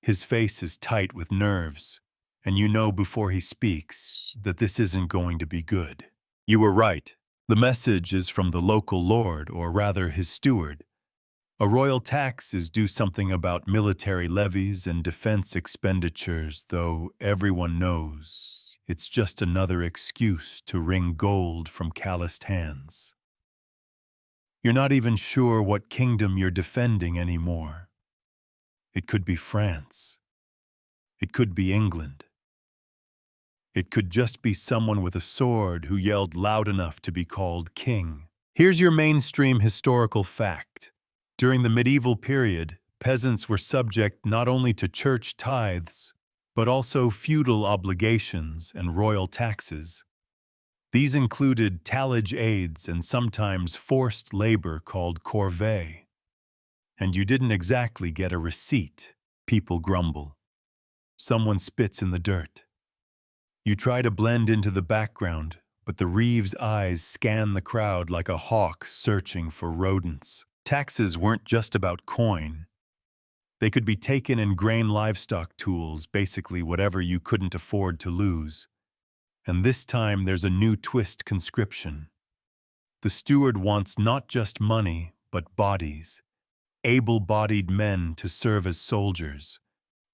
His face is tight with nerves, and you know before he speaks that this isn't going to be good. You were right. The message is from the local lord, or rather his steward, A royal tax is do something about military levies and defense expenditures, though everyone knows it's just another excuse to wring gold from calloused hands. You're not even sure what kingdom you're defending anymore. It could be France. It could be England. It could just be someone with a sword who yelled loud enough to be called king. Here's your mainstream historical fact. During the medieval period, peasants were subject not only to church tithes, but also feudal obligations and royal taxes. These included tallage aids and sometimes forced labor called corvée. And you didn't exactly get a receipt, people grumble. Someone spits in the dirt. You try to blend into the background, but the reeve's eyes scan the crowd like a hawk searching for rodents. Taxes weren't just about coin. They could be taken in grain livestock tools, basically whatever you couldn't afford to lose. And this time there's a new twist conscription. The steward wants not just money, but bodies. Able-bodied men to serve as soldiers,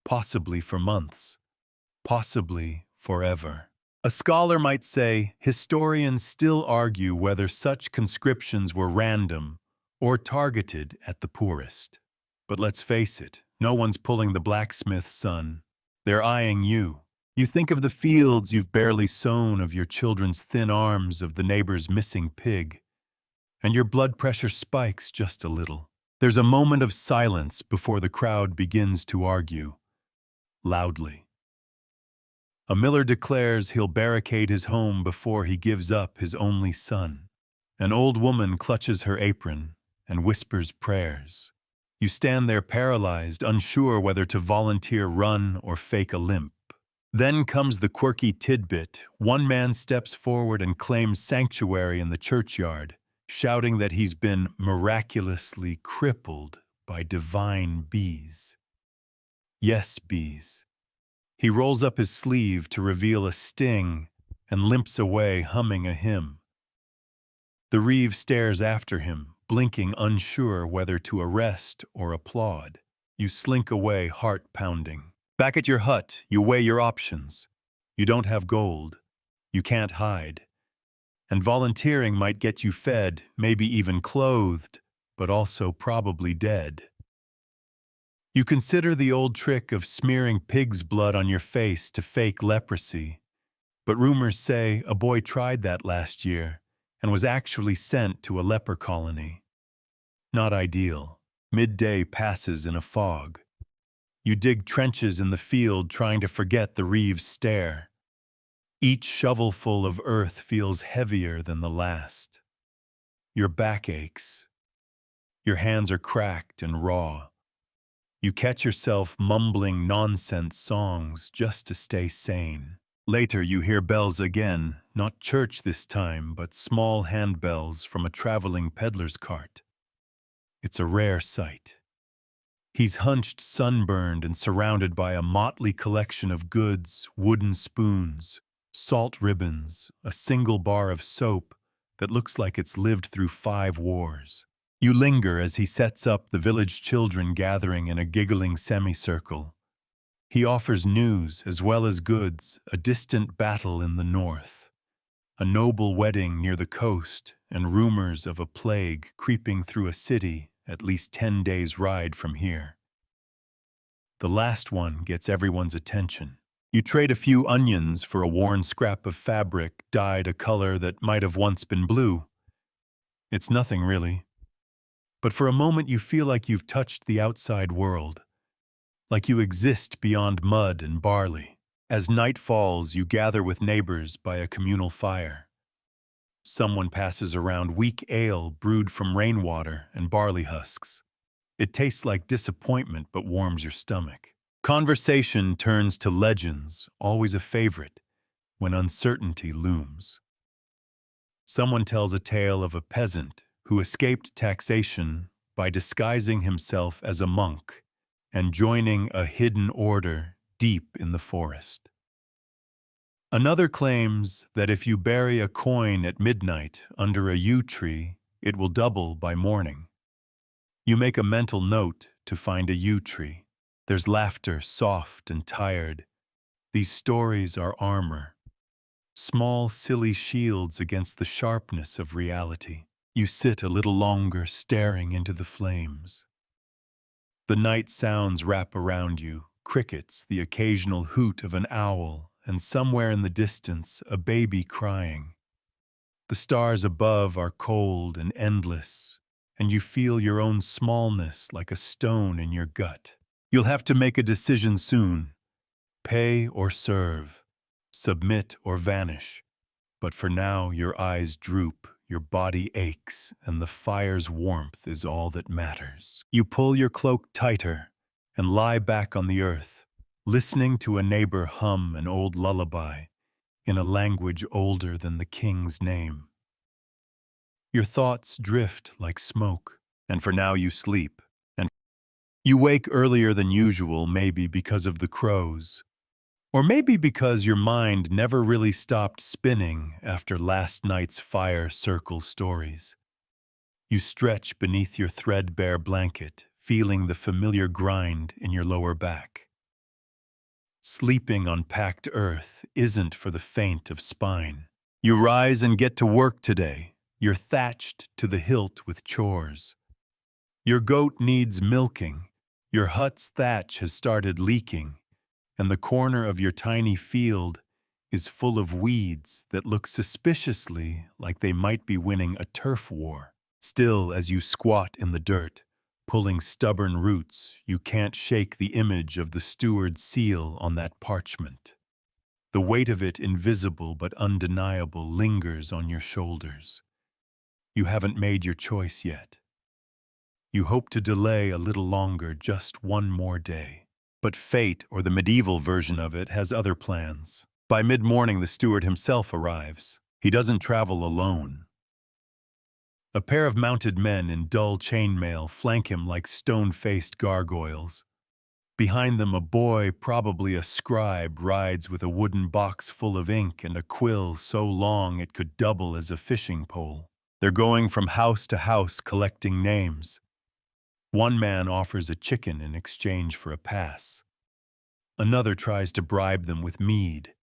possibly for months, possibly forever. A scholar might say historians still argue whether such conscriptions were random or targeted at the poorest. But let's face it, no one's pulling the blacksmith's son. They're eyeing you. You think of the fields you've barely sown, of your children's thin arms, of the neighbor's missing pig, and your blood pressure spikes just a little. There's a moment of silence before the crowd begins to argue, loudly. A miller declares he'll barricade his home before he gives up his only son. An old woman clutches her apron and whispers prayers. You stand there paralyzed, unsure whether to volunteer, run, or fake a limp. Then comes the quirky tidbit. One man steps forward and claims sanctuary in the churchyard, shouting that he's been miraculously crippled by divine bees. Yes, bees. He rolls up his sleeve to reveal a sting and limps away humming a hymn. The reeve stares after him, blinking, unsure whether to arrest or applaud. You slink away, heart pounding. Back at your hut, you weigh your options. You don't have gold. You can't hide. And volunteering might get you fed, maybe even clothed, but also probably dead. You consider the old trick of smearing pig's blood on your face to fake leprosy, but rumors say a boy tried that last year and was actually sent to a leper colony. Not ideal. Midday passes in a fog. You dig trenches in the field trying to forget the reeve's stare. Each shovelful of earth feels heavier than the last. Your back aches. Your hands are cracked and raw. You catch yourself mumbling nonsense songs just to stay sane. Later you hear bells again, not church this time, but small handbells from a traveling peddler's cart. It's a rare sight. He's hunched, sunburned, and surrounded by a motley collection of goods, wooden spoons, salt ribbons, a single bar of soap that looks like it's lived through 5 wars. You linger as he sets up the village children gathering in a giggling semicircle. He offers news as well as goods, a distant battle in the north, a noble wedding near the coast, and rumors of a plague creeping through a city at least 10 days' ride from here. The last one gets everyone's attention. You trade a few onions for a worn scrap of fabric dyed a color that might have once been blue. It's nothing really. But for a moment you feel like you've touched the outside world, like you exist beyond mud and barley. As night falls, you gather with neighbors by a communal fire. Someone passes around weak ale brewed from rainwater and barley husks. It tastes like disappointment but warms your stomach. Conversation turns to legends, always a favorite, when uncertainty looms. Someone tells a tale of a peasant who escaped taxation by disguising himself as a monk and joining a hidden order deep in the forest. Another claims that if you bury a coin at midnight under a yew tree, it will double by morning. You make a mental note to find a yew tree. There's laughter, soft and tired. These stories are armor, small, silly shields against the sharpness of reality. You sit a little longer, staring into the flames. The night sounds wrap around you, crickets, the occasional hoot of an owl, and somewhere in the distance, a baby crying. The stars above are cold and endless, and you feel your own smallness like a stone in your gut. You'll have to make a decision soon. Pay or serve, submit or vanish. But for now, your eyes droop, your body aches, and the fire's warmth is all that matters. You pull your cloak tighter and lie back on the earth, listening to a neighbor hum an old lullaby in a language older than the king's name. Your thoughts drift like smoke, and for now you sleep. And you wake earlier than usual, maybe because of the crows. Or maybe because your mind never really stopped spinning after last night's fire circle stories. You stretch beneath your threadbare blanket, feeling the familiar grind in your lower back. Sleeping on packed earth isn't for the faint of spine. You rise and get to work today. You're thatched to the hilt with chores. Your goat needs milking. Your hut's thatch has started leaking. And the corner of your tiny field is full of weeds that look suspiciously like they might be winning a turf war. Still, as you squat in the dirt, pulling stubborn roots, you can't shake the image of the steward's seal on that parchment. The weight of it, invisible but undeniable, lingers on your shoulders. You haven't made your choice yet. You hope to delay a little longer, just one more day. But fate, or the medieval version of it, has other plans. By mid-morning, the steward himself arrives. He doesn't travel alone. A pair of mounted men in dull chainmail flank him like stone-faced gargoyles. Behind them, a boy, probably a scribe, rides with a wooden box full of ink and a quill so long it could double as a fishing pole. They're going from house to house collecting names. One man offers a chicken in exchange for a pass. Another tries to bribe them with mead.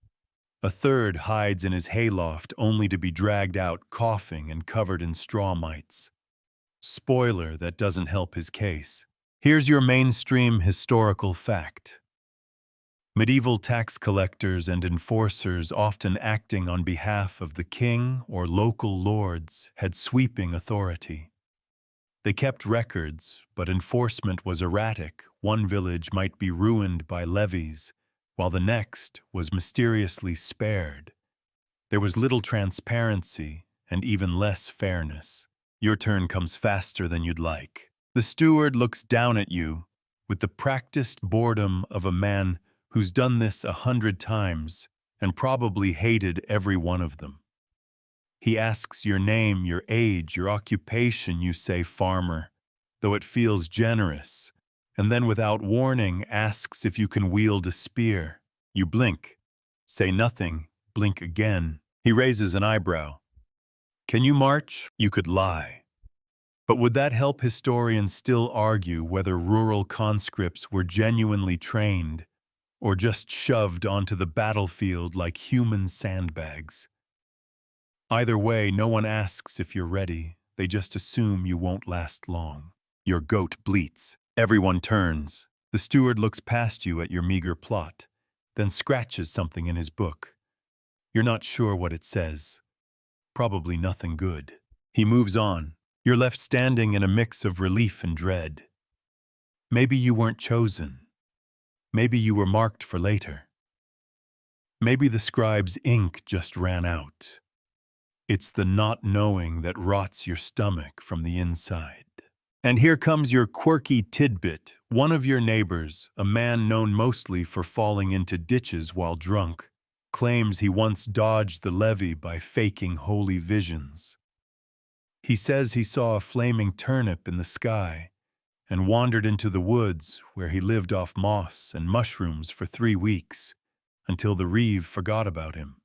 A third hides in his hayloft only to be dragged out coughing and covered in straw mites. Spoiler, that doesn't help his case. Here's your mainstream historical fact. Medieval tax collectors and enforcers, often acting on behalf of the king or local lords, had sweeping authority. They kept records, but enforcement was erratic. One village might be ruined by levies, while the next was mysteriously spared. There was little transparency and even less fairness. Your turn comes faster than you'd like. The steward looks down at you with the practiced boredom of a man who's done this 100 times and probably hated every one of them. He asks your name, your age, your occupation. You say farmer, though it feels generous, and then without warning asks if you can wield a spear. You blink, say nothing, blink again. He raises an eyebrow. Can you march? You could lie. But would that help historians still argue whether rural conscripts were genuinely trained or just shoved onto the battlefield like human sandbags? Either way, no one asks if you're ready. They just assume you won't last long. Your goat bleats. Everyone turns. The steward looks past you at your meager plot, then scratches something in his book. You're not sure what it says. Probably nothing good. He moves on. You're left standing in a mix of relief and dread. Maybe you weren't chosen. Maybe you were marked for later. Maybe the scribe's ink just ran out. It's the not knowing that rots your stomach from the inside. And here comes your quirky tidbit. One of your neighbors, a man known mostly for falling into ditches while drunk, claims he once dodged the levee by faking holy visions. He says he saw a flaming turnip in the sky and wandered into the woods where he lived off moss and mushrooms for 3 weeks until the reeve forgot about him.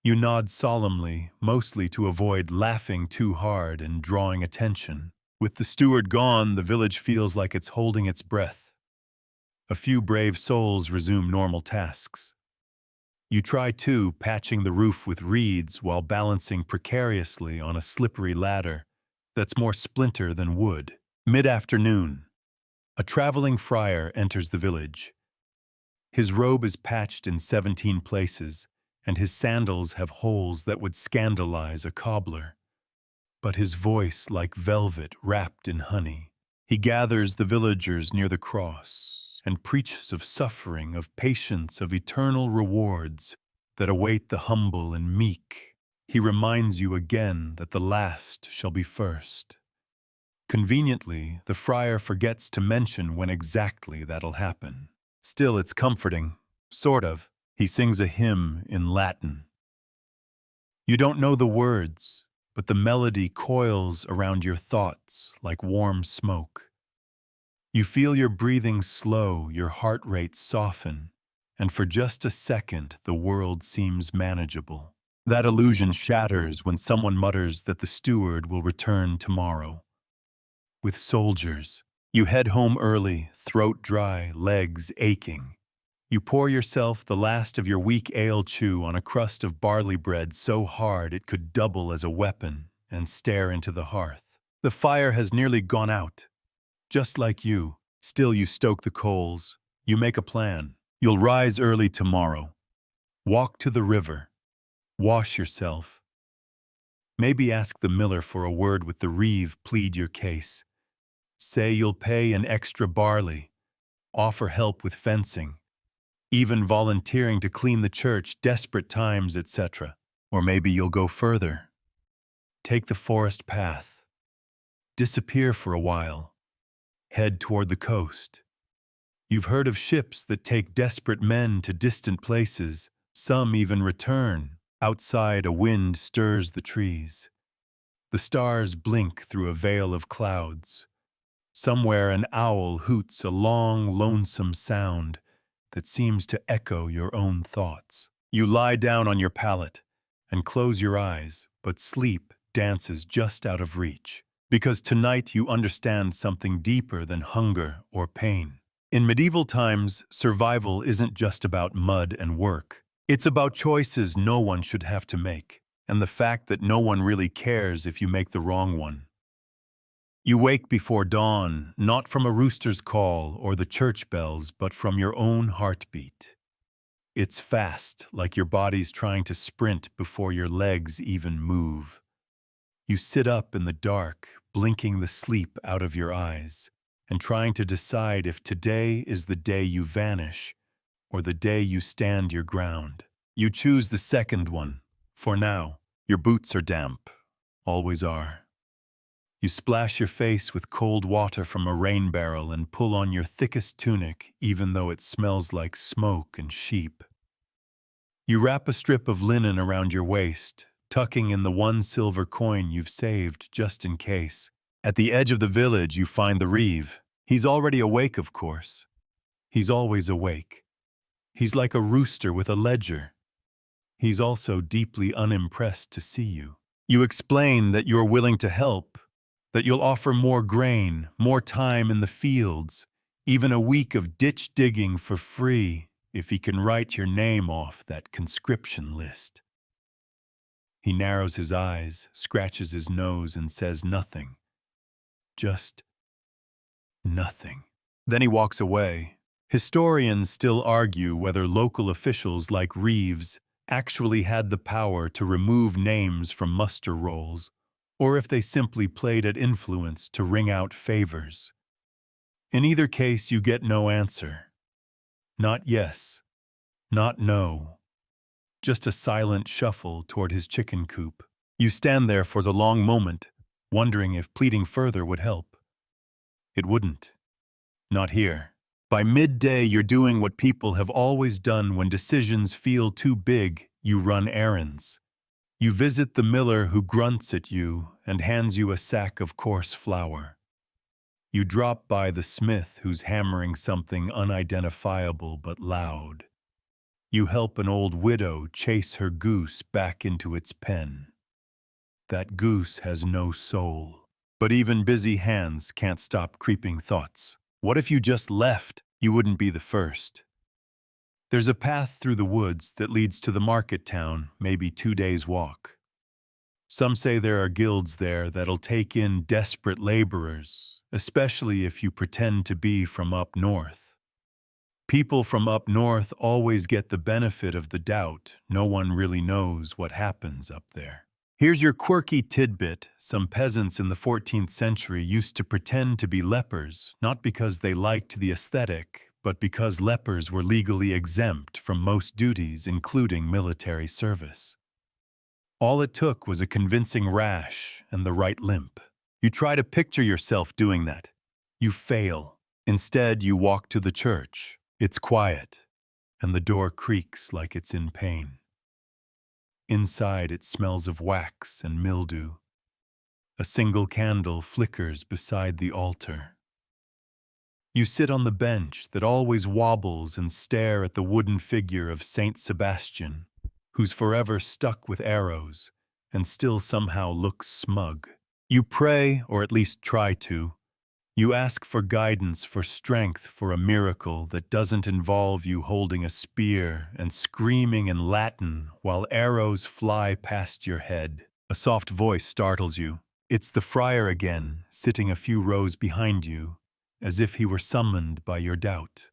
You nod solemnly, mostly to avoid laughing too hard and drawing attention. With the steward gone, the village feels like it's holding its breath. A few brave souls resume normal tasks. You try too, patching the roof with reeds while balancing precariously on a slippery ladder that's more splinter than wood. Mid-afternoon, a traveling friar enters the village. His robe is patched in 17 places, and his sandals have holes that would scandalize a cobbler. But his voice like velvet wrapped in honey. He gathers the villagers near the cross and preaches of suffering, of patience, of eternal rewards that await the humble and meek. He reminds you again that the last shall be first. Conveniently, the friar forgets to mention when exactly that'll happen. Still, it's comforting. Sort of. He sings a hymn in Latin. You don't know the words, but the melody coils around your thoughts like warm smoke. You feel your breathing slow, your heart rate soften, and for just a second the world seems manageable. That illusion shatters when someone mutters that the steward will return tomorrow. With soldiers, you head home early, throat dry, legs aching. You pour yourself the last of your weak ale chew on a crust of barley bread so hard it could double as a weapon and stare into the hearth. The fire has nearly gone out. Just like you, still you stoke the coals. You make a plan. You'll rise early tomorrow. Walk to the river. Wash yourself. Maybe ask the miller for a word with the reeve, plead your case. Say you'll pay an extra barley. Offer help with fencing. Even volunteering to clean the church, desperate times, etc. Or maybe you'll go further. Take the forest path. Disappear for a while. Head toward the coast. You've heard of ships that take desperate men to distant places. Some even return. Outside, a wind stirs the trees. The stars blink through a veil of clouds. Somewhere an owl hoots a long, lonesome sound that seems to echo your own thoughts. You lie down on your pallet and close your eyes, but sleep dances just out of reach. Because tonight you understand something deeper than hunger or pain. In medieval times, survival isn't just about mud and work. It's about choices no one should have to make, and the fact that no one really cares if you make the wrong one. You wake before dawn, not from a rooster's call or the church bells, but from your own heartbeat. It's fast, like your body's trying to sprint before your legs even move. You sit up in the dark, blinking the sleep out of your eyes, and trying to decide if today is the day you vanish or the day you stand your ground. You choose the second one. For now, your boots are damp. Always are. You splash your face with cold water from a rain barrel and pull on your thickest tunic even though it smells like smoke and sheep. You wrap a strip of linen around your waist, tucking in the one silver coin you've saved just in case. At the edge of the village you find the reeve. He's already awake, of course. He's always awake. He's like a rooster with a ledger. He's also deeply unimpressed to see you. You explain that you're willing to help, that you'll offer more grain, more time in the fields, even a week of ditch digging for free if he can write your name off that conscription list. He narrows his eyes, scratches his nose, and says nothing. Just nothing. Then he walks away. Historians still argue whether local officials like Reeves actually had the power to remove names from muster rolls, or if they simply played at influence to wring out favors. In either case, you get no answer. Not yes, not no. Just a silent shuffle toward his chicken coop. You stand there for the long moment, wondering if pleading further would help. It wouldn't. Not here. By midday, you're doing what people have always done when decisions feel too big. You run errands. You visit the miller who grunts at you and hands you a sack of coarse flour. You drop by the smith who's hammering something unidentifiable but loud. You help an old widow chase her goose back into its pen. That goose has no soul. But even busy hands can't stop creeping thoughts. What if you just left? You wouldn't be the first. There's a path through the woods that leads to the market town, maybe 2 days' walk. Some say there are guilds there that'll take in desperate laborers, especially if you pretend to be from up north. People from up north always get the benefit of the doubt. No one really knows what happens up there. Here's your quirky tidbit. Some peasants in the 14th century used to pretend to be lepers, not because they liked the aesthetic, but because lepers were legally exempt from most duties, including military service. All it took was a convincing rash and the right limp. You try to picture yourself doing that. You fail. Instead, you walk to the church. It's quiet, and the door creaks like it's in pain. Inside, it smells of wax and mildew. A single candle flickers beside the altar. You sit on the bench that always wobbles and stare at the wooden figure of Saint Sebastian, who's forever stuck with arrows and still somehow looks smug. You pray, or at least try to. You ask for guidance, for strength, for a miracle that doesn't involve you holding a spear and screaming in Latin while arrows fly past your head. A soft voice startles you. It's the friar again, sitting a few rows behind you, as if he were summoned by your doubt.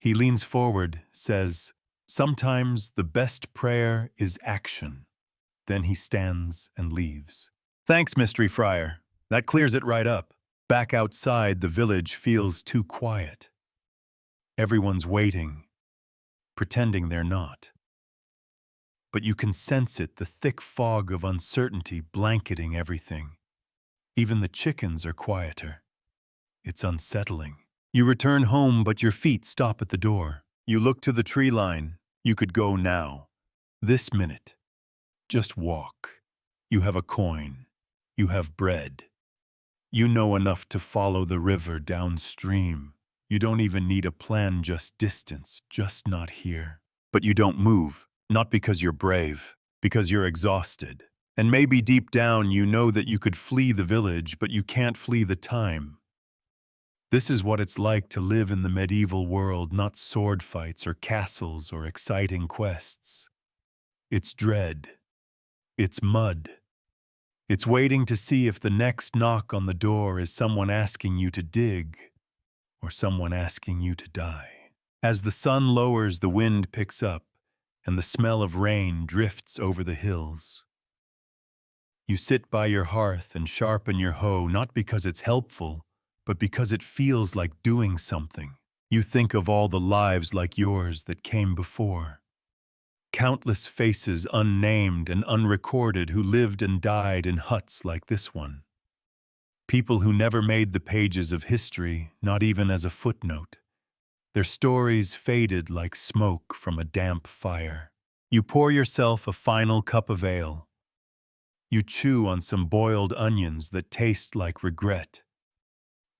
He leans forward, says, "Sometimes the best prayer is action." Then he stands and leaves. "Thanks, Mystery Friar. That clears it right up." Back outside, the village feels too quiet. Everyone's waiting, pretending they're not. But you can sense it, the thick fog of uncertainty blanketing everything. Even the chickens are quieter. It's unsettling. You return home, but your feet stop at the door. You look to the tree line. You could go now. This minute. Just walk. You have a coin. You have bread. You know enough to follow the river downstream. You don't even need a plan, just distance, just not here. But you don't move, not because you're brave, because you're exhausted. And maybe deep down you know that you could flee the village, but you can't flee the time. This is what it's like to live in the medieval world, not sword fights or castles or exciting quests. It's dread. It's mud. It's waiting to see if the next knock on the door is someone asking you to dig or someone asking you to die. As the sun lowers, the wind picks up and the smell of rain drifts over the hills. You sit by your hearth and sharpen your hoe, not because it's helpful, but because it feels like doing something. You think of all the lives like yours that came before. Countless faces unnamed and unrecorded who lived and died in huts like this one. People who never made the pages of history, not even as a footnote. Their stories faded like smoke from a damp fire. You pour yourself a final cup of ale. You chew on some boiled onions that taste like regret.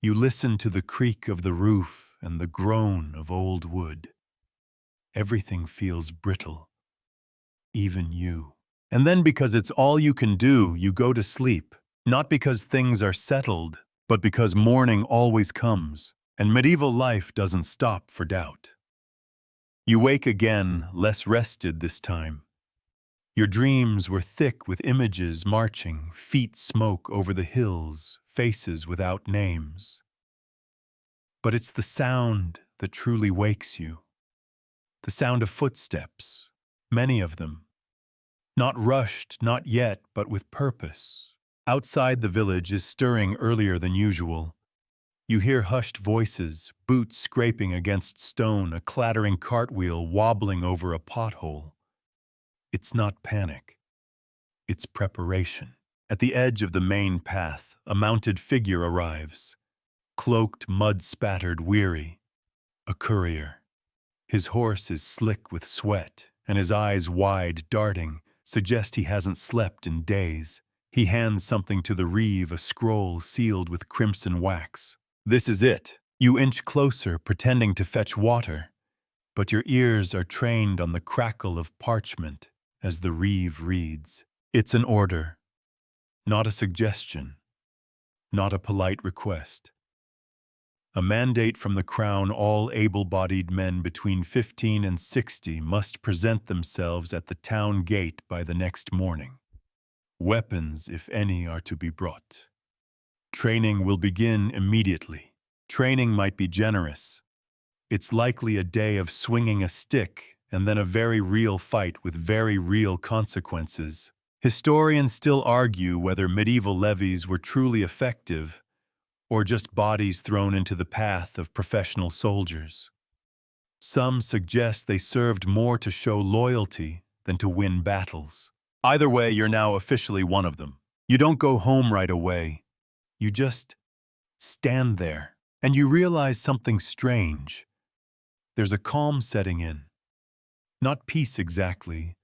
You listen to the creak of the roof and the groan of old wood. Everything feels brittle. Even you. And then because it's all you can do, you go to sleep. Not because things are settled, but because morning always comes, and medieval life doesn't stop for doubt. You wake again, less rested this time. Your dreams were thick with images marching, feet smoke over the hills, faces without names. But it's the sound that truly wakes you. The sound of footsteps, many of them. Not rushed, not yet, but with purpose. Outside the village is stirring earlier than usual. You hear hushed voices, boots scraping against stone, a clattering cartwheel wobbling over a pothole. It's not panic. It's preparation. At the edge of the main path, a mounted figure arrives. Cloaked, mud-spattered, weary. A courier. His horse is slick with sweat, and his eyes wide, darting, suggest he hasn't slept in days. He hands something to the reeve, a scroll sealed with crimson wax. This is it. You inch closer, pretending to fetch water, but your ears are trained on the crackle of parchment as the reeve reads. It's an order, not a suggestion, not a polite request. A mandate from the crown: all able-bodied men between 15 and 60 must present themselves at the town gate by the next morning. Weapons, if any, are to be brought. Training will begin immediately. Training might be generous. It's likely a day of swinging a stick and then a very real fight with very real consequences. Historians still argue whether medieval levies were truly effective or just bodies thrown into the path of professional soldiers. Some suggest they served more to show loyalty than to win battles. Either way, you're now officially one of them. You don't go home right away. You just stand there, and you realize something strange. There's a calm setting in. Not peace exactly,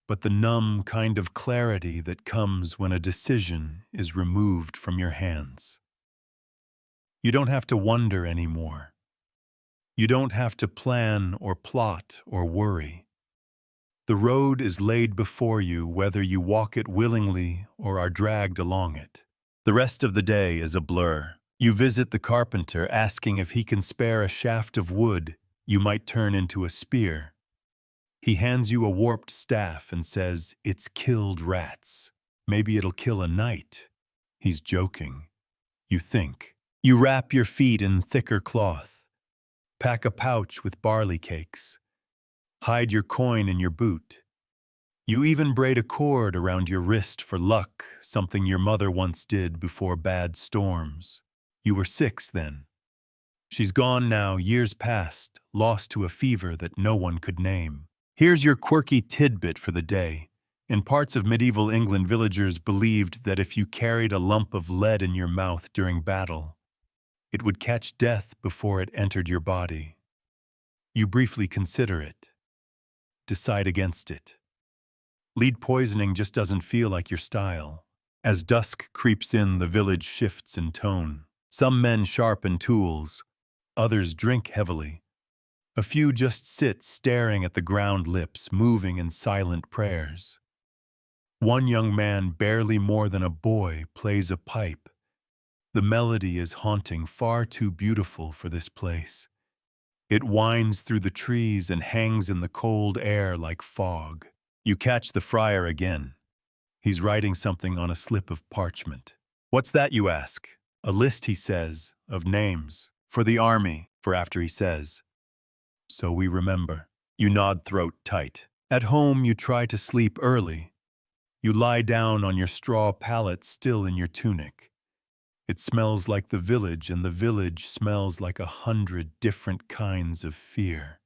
but the numb kind of clarity that comes when a decision is removed from your hands. You don't have to wonder anymore. You don't have to plan or plot or worry. The road is laid before you whether you walk it willingly or are dragged along it. The rest of the day is a blur. You visit the carpenter asking if he can spare a shaft of wood you might turn into a spear. He hands you a warped staff and says, "It's killed rats. Maybe it'll kill a knight." He's joking. You think. You wrap your feet in thicker cloth. Pack a pouch with barley cakes. Hide your coin in your boot. You even braid a cord around your wrist for luck, something your mother once did before bad storms. You were 6 then. She's gone now, years past, lost to a fever that no one could name. Here's your quirky tidbit for the day. In parts of medieval England, villagers believed that if you carried a lump of lead in your mouth during battle, it would catch death before it entered your body. You briefly consider it. Decide against it. Lead poisoning just doesn't feel like your style. As dusk creeps in, the village shifts in tone. Some men sharpen tools. Others drink heavily. A few just sit staring at the ground lips, moving in silent prayers. One young man, barely more than a boy, plays a pipe. The melody is haunting, far too beautiful for this place. It winds through the trees and hangs in the cold air like fog. You catch the friar again. He's writing something on a slip of parchment. "What's that?" you ask. "A list," he says, "of names. For the army," for after he says. "So we remember." You nod, throat tight. At home, you try to sleep early. You lie down on your straw pallet, still in your tunic. It smells like the village, and the village smells like 100 different kinds of fear.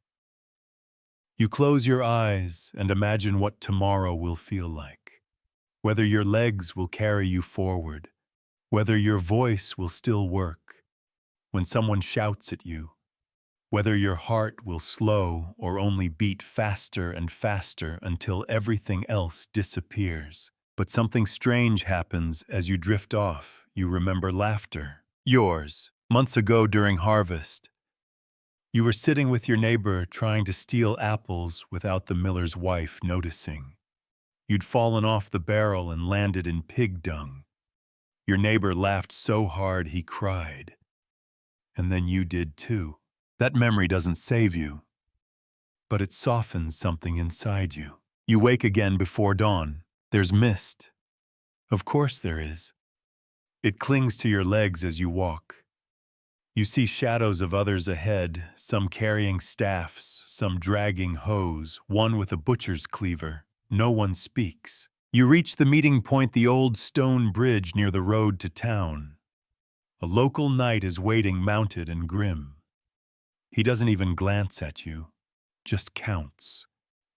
You close your eyes and imagine what tomorrow will feel like. Whether your legs will carry you forward, whether your voice will still work when someone shouts at you, whether your heart will slow or only beat faster and faster until everything else disappears. But something strange happens as you drift off. You remember laughter. Yours, months ago during harvest. You were sitting with your neighbor trying to steal apples without the miller's wife noticing. You'd fallen off the barrel and landed in pig dung. Your neighbor laughed so hard he cried. And then you did too. That memory doesn't save you, but it softens something inside you. You wake again before dawn. There's mist. Of course there is. It clings to your legs as you walk. You see shadows of others ahead, some carrying staffs, some dragging hoes, one with a butcher's cleaver. No one speaks. You reach the meeting point, the old stone bridge near the road to town. A local knight is waiting, mounted and grim. He doesn't even glance at you, just counts.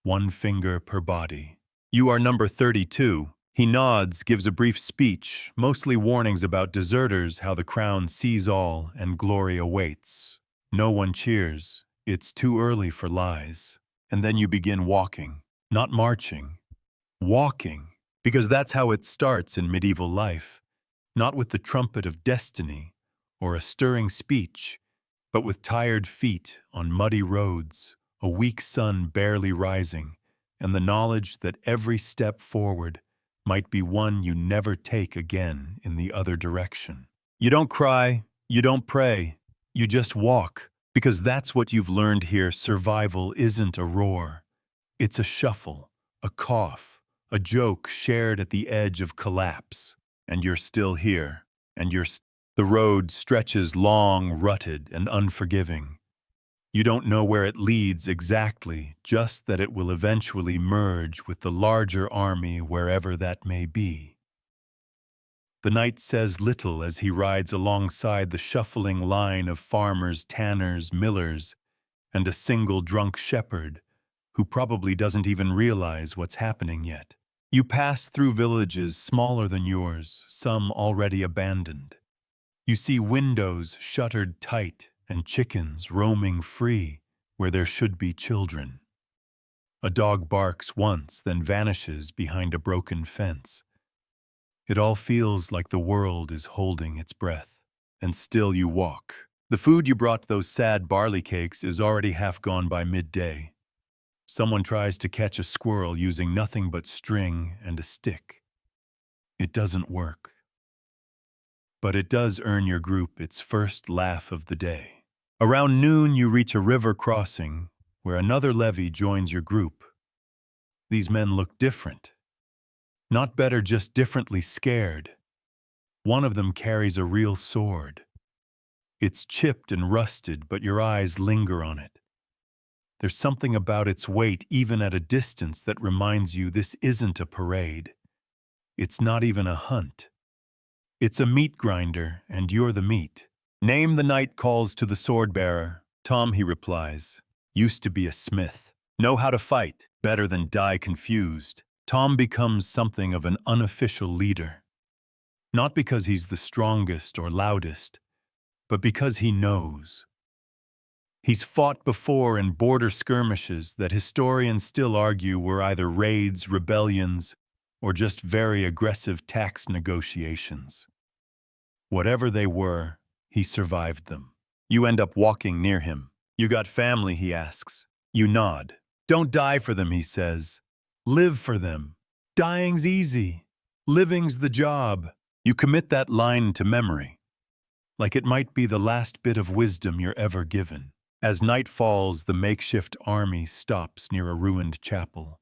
1 finger per body. You are number 32. He nods, gives a brief speech, mostly warnings about deserters, how the crown sees all and glory awaits. No one cheers. It's too early for lies. And then you begin walking, not marching. Walking, because that's how it starts in medieval life. Not with the trumpet of destiny or a stirring speech, but with tired feet on muddy roads, a weak sun barely rising, and the knowledge that every step forward might be one you never take again in the other direction. You don't cry, you don't pray, you just walk, because that's what you've learned here. Survival isn't a roar. It's a shuffle, a cough, a joke shared at the edge of collapse. And you're still here, and the road stretches long, rutted, and unforgiving. You don't know where it leads exactly, just that it will eventually merge with the larger army wherever that may be. The knight says little as he rides alongside the shuffling line of farmers, tanners, millers, and a single drunk shepherd who probably doesn't even realize what's happening yet. You pass through villages smaller than yours, some already abandoned. You see windows shuttered tight and chickens roaming free where there should be children. A dog barks once, then vanishes behind a broken fence. It all feels like the world is holding its breath. And still you walk. The food you brought, those sad barley cakes, is already half gone by midday. Someone tries to catch a squirrel using nothing but string and a stick. It doesn't work. But it does earn your group its first laugh of the day. Around noon, you reach a river crossing where another levy joins your group. These men look different. Not better, just differently scared. One of them carries a real sword. It's chipped and rusted, but your eyes linger on it. There's something about its weight, even at a distance, that reminds you this isn't a parade. It's not even a hunt. It's a meat grinder, and you're the meat. Name, the knight calls to the sword-bearer. Tom, he replies. Used to be a smith. Know how to fight, better than die confused. Tom becomes something of an unofficial leader. Not because he's the strongest or loudest, but because he knows. He's fought before in border skirmishes that historians still argue were either raids, rebellions, or just very aggressive tax negotiations. Whatever they were, he survived them. You end up walking near him. You got family, he asks. You nod. Don't die for them, he says. Live for them. Dying's easy. Living's the job. You commit that line to memory, like it might be the last bit of wisdom you're ever given. As night falls, the makeshift army stops near a ruined chapel.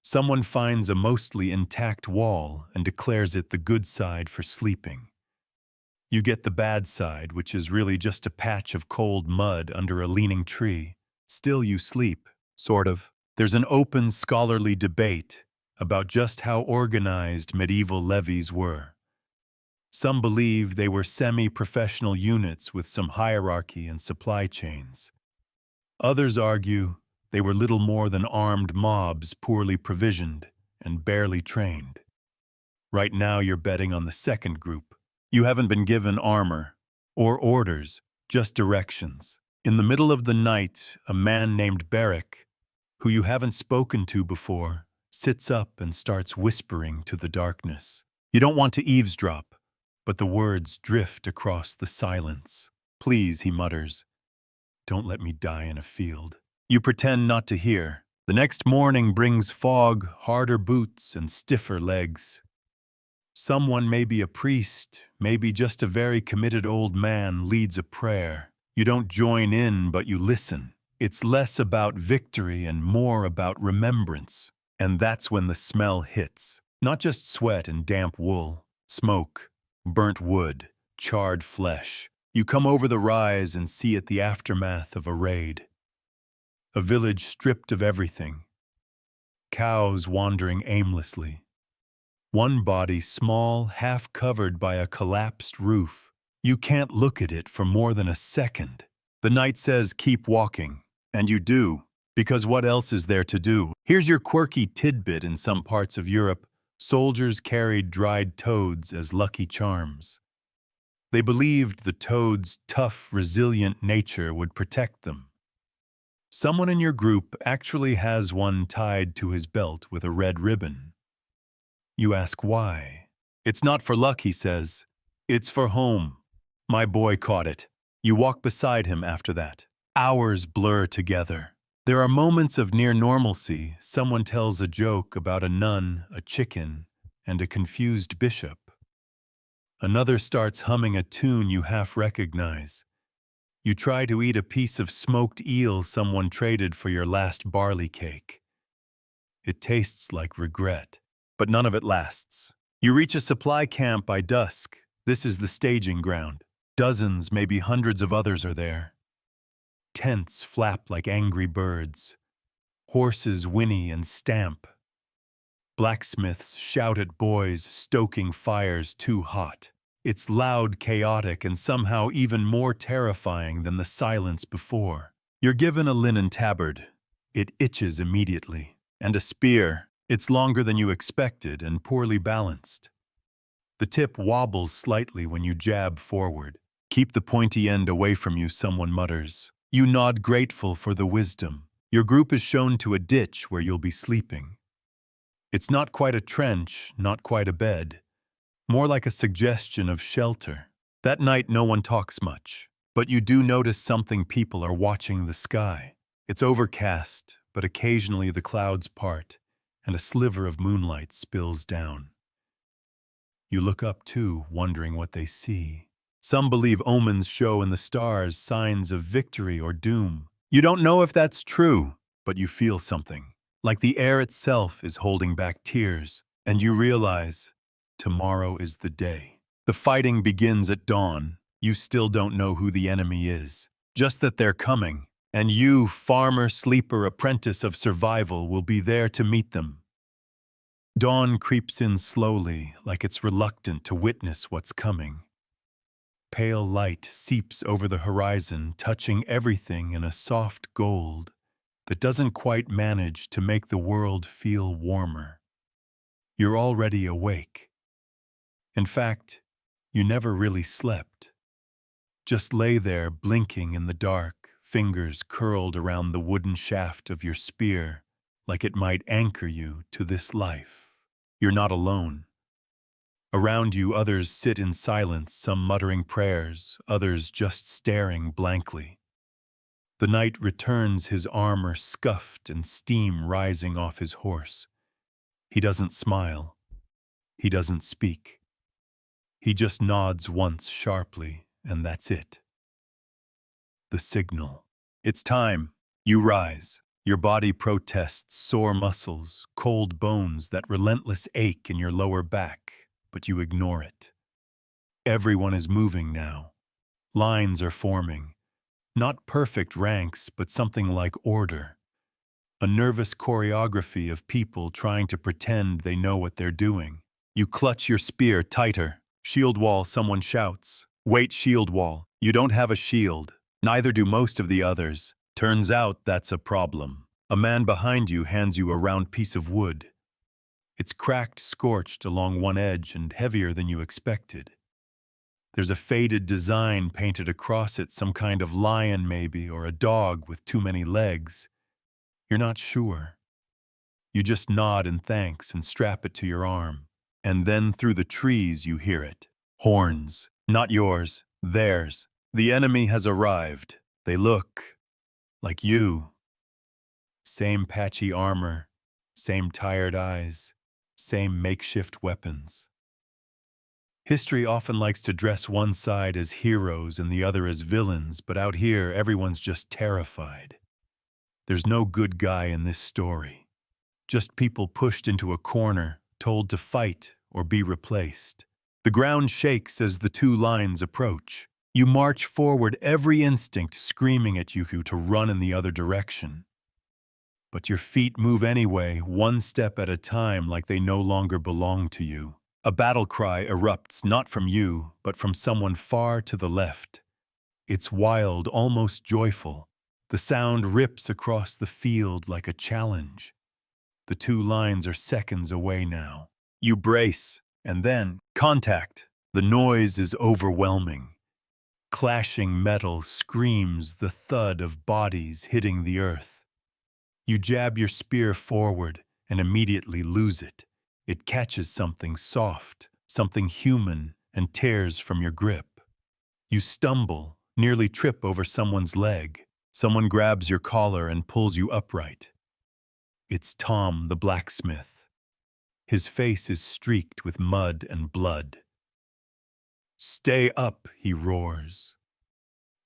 Someone finds a mostly intact wall and declares it the good side for sleeping. You get the bad side, which is really just a patch of cold mud under a leaning tree. Still you sleep, sort of. There's an open scholarly debate about just how organized medieval levies were. Some believe they were semi-professional units with some hierarchy and supply chains. Others argue they were little more than armed mobs, poorly provisioned and barely trained. Right now you're betting on the second group. You haven't been given armor or orders, just directions. In the middle of the night, a man named Beric, who you haven't spoken to before, sits up and starts whispering to the darkness. You don't want to eavesdrop, but the words drift across the silence. Please, he mutters, don't let me die in a field. You pretend not to hear. The next morning brings fog, harder boots, and stiffer legs. Someone, maybe a priest, maybe just a very committed old man, leads a prayer. You don't join in, but you listen. It's less about victory and more about remembrance. And that's when the smell hits. Not just sweat and damp wool, smoke, burnt wood, charred flesh. You come over the rise and see it the aftermath of a raid. A village stripped of everything. Cows wandering aimlessly. One body small, half covered by a collapsed roof. You can't look at it for more than a second. The knight says, keep walking. And you do, because what else is there to do? Here's your quirky tidbit. In some parts of Europe, soldiers carried dried toads as lucky charms. They believed the toad's tough, resilient nature would protect them. Someone in your group actually has one tied to his belt with a red ribbon. You ask why. It's not for luck, he says. It's for home. My boy caught it. You walk beside him after that. Hours blur together. There are moments of near normalcy. Someone tells a joke about a nun, a chicken, and a confused bishop. Another starts humming a tune you half recognize. You try to eat a piece of smoked eel someone traded for your last barley cake. It tastes like regret, but none of it lasts. You reach a supply camp by dusk. This is the staging ground. Dozens, maybe hundreds of others are there. Tents flap like angry birds. Horses whinny and stamp. Blacksmiths shout at boys stoking fires too hot. It's loud, chaotic, and somehow even more terrifying than the silence before. You're given a linen tabard. It itches immediately. And a spear. It's longer than you expected and poorly balanced. The tip wobbles slightly when you jab forward. Keep the pointy end away from you, someone mutters. You nod grateful for the wisdom. Your group is shown to a ditch where you'll be sleeping. It's not quite a trench, not quite a bed. More like a suggestion of shelter. That night no one talks much, but you do notice something. People are watching the sky. It's overcast, but occasionally the clouds part, and a sliver of moonlight spills down. You look up too, wondering what they see. Some believe omens show in the stars signs of victory or doom. You don't know if that's true, but you feel something. Like the air itself is holding back tears, and you realize tomorrow is the day. The fighting begins at dawn. You still don't know who the enemy is, just that they're coming, and you, farmer, sleeper, apprentice of survival, will be there to meet them. Dawn creeps in slowly, like it's reluctant to witness what's coming. Pale light seeps over the horizon, touching everything in a soft gold that doesn't quite manage to make the world feel warmer. You're already awake. In fact, you never really slept. Just lay there blinking in the dark, fingers curled around the wooden shaft of your spear, like it might anchor you to this life. You're not alone. Around you, others sit in silence, some muttering prayers, others just staring blankly. The knight returns, his armor scuffed and steam rising off his horse. He doesn't smile. He doesn't speak. He just nods once sharply, and that's it. The signal. It's time. You rise. Your body protests, sore muscles, cold bones, that relentless ache in your lower back, but you ignore it. Everyone is moving now. Lines are forming. Not perfect ranks, but something like order. A nervous choreography of people trying to pretend they know what they're doing. You clutch your spear tighter. Shield wall, someone shouts. Wait, shield wall. You don't have a shield. Neither do most of the others. Turns out that's a problem. A man behind you hands you a round piece of wood. It's cracked, scorched along one edge and heavier than you expected. There's a faded design painted across it, some kind of lion maybe, or a dog with too many legs. You're not sure. You just nod in thanks and strap it to your arm. And then through the trees you hear it. Horns. Not yours. Theirs. The enemy has arrived. They look like you. Same patchy armor. Same tired eyes. Same makeshift weapons. History often likes to dress one side as heroes and the other as villains, but out here everyone's just terrified. There's no good guy in this story. Just people pushed into a corner, told to fight or be replaced. The ground shakes as the two lines approach. You march forward, every instinct screaming at you to run in the other direction. But your feet move anyway, one step at a time, like they no longer belong to you. A battle cry erupts, not from you, but from someone far to the left. It's wild, almost joyful. The sound rips across the field like a challenge. The two lines are seconds away now. You brace, and then contact. The noise is overwhelming. Clashing metal screams, the thud of bodies hitting the earth. You jab your spear forward and immediately lose it. It catches something soft, something human, and tears from your grip. You stumble, nearly trip over someone's leg. Someone grabs your collar and pulls you upright. It's Tom, the blacksmith. His face is streaked with mud and blood. Stay up, he roars.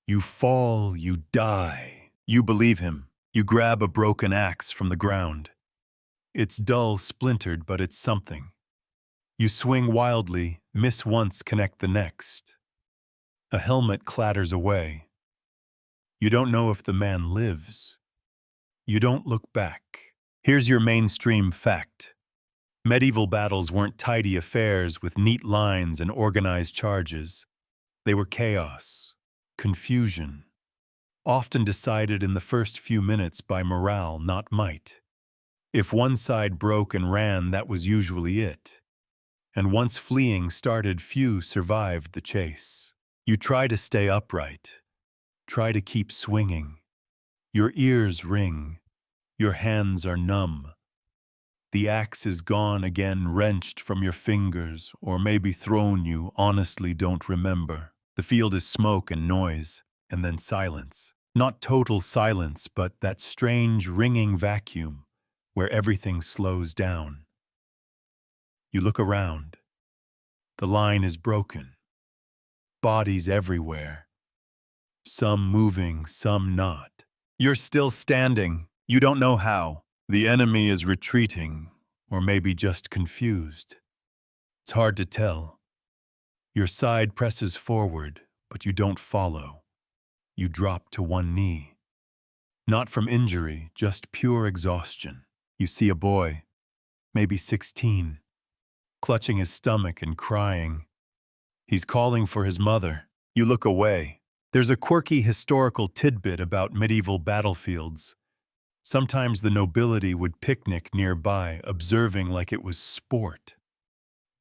You fall, you die. You believe him. You grab a broken axe from the ground. It's dull, splintered, but it's something. You swing wildly, miss once, connect the next. A helmet clatters away. You don't know if the man lives. You don't look back. Here's your mainstream fact. Medieval battles weren't tidy affairs with neat lines and organized charges. They were chaos, confusion, often decided in the first few minutes by morale, not might. If one side broke and ran, that was usually it. And once fleeing started, few survived the chase. You try to stay upright, try to keep swinging. Your ears ring, your hands are numb. The axe is gone again, wrenched from your fingers, or maybe thrown, you honestly don't remember. The field is smoke and noise, and then silence. Not total silence, but that strange ringing vacuum where everything slows down. You look around. The line is broken. Bodies everywhere. Some moving, some not. You're still standing. You don't know how. The enemy is retreating, or maybe just confused. It's hard to tell. Your side presses forward, but you don't follow. You drop to one knee. Not from injury, just pure exhaustion. You see a boy, maybe 16, clutching his stomach and crying. He's calling for his mother. You look away. There's a quirky historical tidbit about medieval battlefields. Sometimes the nobility would picnic nearby, observing like it was sport.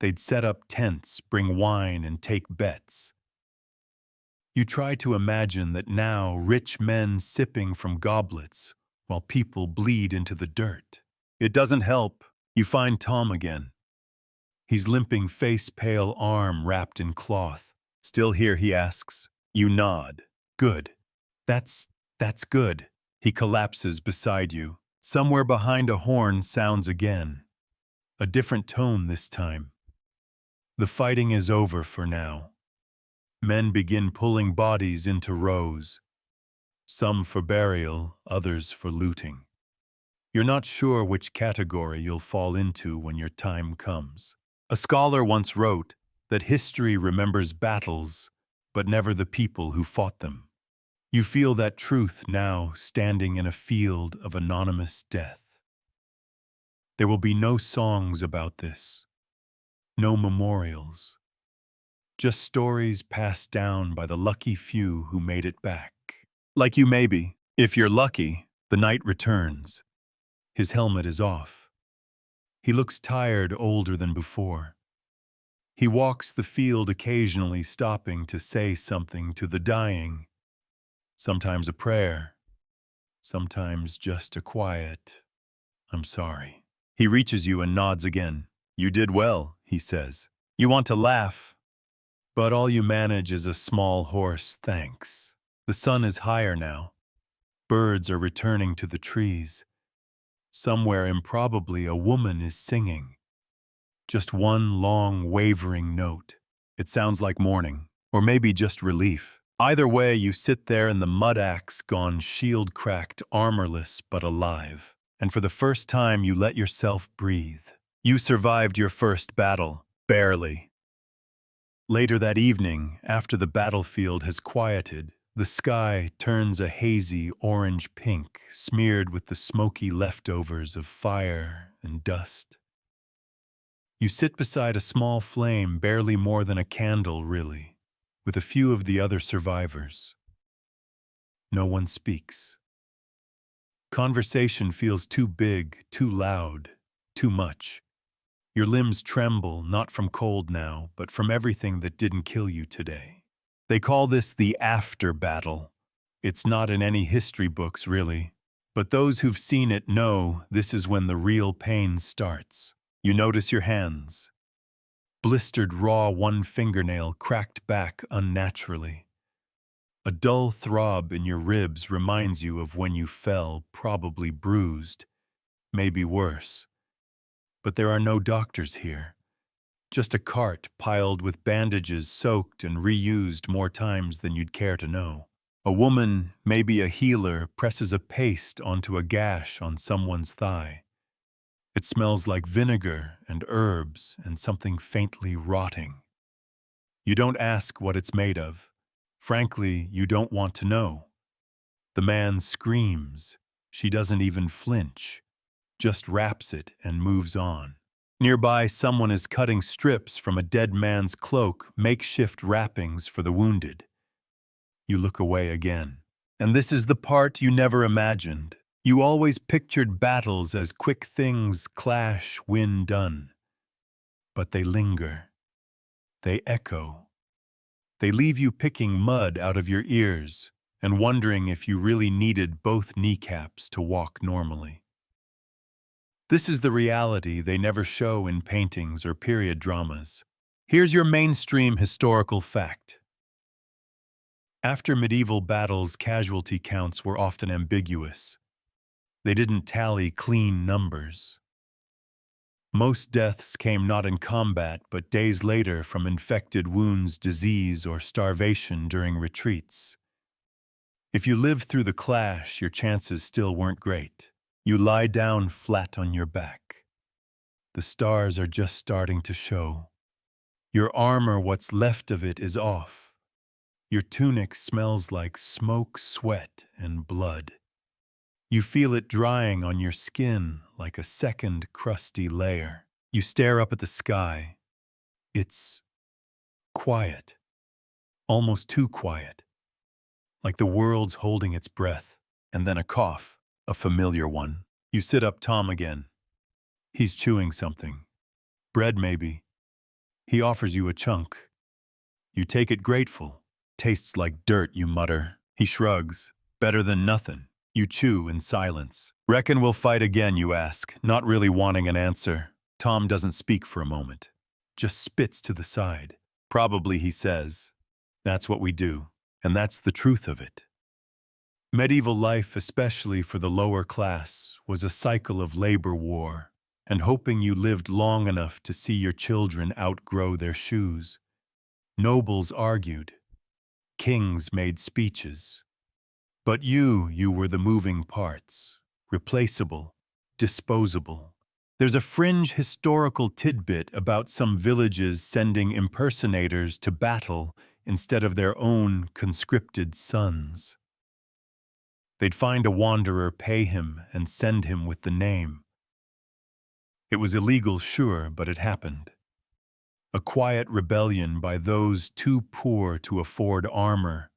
They'd set up tents, bring wine, and take bets. You try to imagine that now, rich men sipping from goblets, while people bleed into the dirt. It doesn't help. You find Tom again. He's limping, face-pale, arm wrapped in cloth. Still here, he asks. You nod. Good. That's good. He collapses beside you. Somewhere behind a horn sounds again. A different tone this time. The fighting is over for now. Men begin pulling bodies into rows. Some for burial, others for looting. You're not sure which category you'll fall into when your time comes. A scholar once wrote that history remembers battles, but never the people who fought them. You feel that truth now, standing in a field of anonymous death. There will be no songs about this, no memorials, just stories passed down by the lucky few who made it back. Like you maybe. If you're lucky, the knight returns. His helmet is off. He looks tired, older than before. He walks the field, occasionally stopping to say something to the dying. Sometimes a prayer, sometimes just a quiet, "I'm sorry." He reaches you and nods again. You did well, he says. You want to laugh, but all you manage is a small hoarse thanks. The sun is higher now. Birds are returning to the trees. Somewhere improbably a woman is singing. Just one long, wavering note. It sounds like mourning, or maybe just relief. Either way, you sit there in the mud axe gone, shield cracked, armorless but alive. And for the first time, you let yourself breathe. You survived your first battle, barely. Later that evening, after the battlefield has quieted, the sky turns a hazy orange-pink, smeared with the smoky leftovers of fire and dust. You sit beside a small flame, barely more than a candle, really, with a few of the other survivors. No one speaks. Conversation feels too big, too loud, too much. Your limbs tremble, not from cold now, but from everything that didn't kill you today. They call this the after battle. It's not in any history books, really. But those who've seen it know this is when the real pain starts. You notice your hands. Blistered raw, one fingernail cracked back unnaturally. A dull throb in your ribs reminds you of when you fell, probably bruised, maybe worse. But there are no doctors here. Just a cart piled with bandages soaked and reused more times than you'd care to know. A woman, maybe a healer, presses a paste onto a gash on someone's thigh. It smells like vinegar and herbs and something faintly rotting. You don't ask what it's made of. Frankly, you don't want to know. The man screams. She doesn't even flinch, just wraps it and moves on. Nearby, someone is cutting strips from a dead man's cloak, makeshift wrappings for the wounded. You look away again. And this is the part you never imagined. You always pictured battles as quick things clash, win, done. But they linger. They echo. They leave you picking mud out of your ears and wondering if you really needed both kneecaps to walk normally. This is the reality they never show in paintings or period dramas. Here's your mainstream historical fact. After medieval battles, casualty counts were often ambiguous. They didn't tally clean numbers. Most deaths came not in combat, but days later from infected wounds, disease, or starvation during retreats. If you lived through the clash, your chances still weren't great. You lie down flat on your back. The stars are just starting to show. Your armor, what's left of it, is off. Your tunic smells like smoke, sweat, and blood. You feel it drying on your skin like a second crusty layer. You stare up at the sky. It's quiet. Almost too quiet. Like the world's holding its breath. And then a cough, a familiar one. You sit up Tom again. He's chewing something. Bread, maybe. He offers you a chunk. You take it grateful. Tastes like dirt, you mutter. He shrugs. Better than nothing. You chew in silence. Reckon we'll fight again, you ask, not really wanting an answer. Tom doesn't speak for a moment. Just spits to the side. Probably, he says. That's what we do. And that's the truth of it. Medieval life, especially for the lower class, was a cycle of labor war, and hoping you lived long enough to see your children outgrow their shoes. Nobles argued. Kings made speeches. But you were the moving parts, replaceable, disposable. There's a fringe historical tidbit about some villages sending impersonators to battle instead of their own conscripted sons. They'd find a wanderer, pay him, and send him with the name. It was illegal, sure, but it happened. A quiet rebellion by those too poor to afford armor,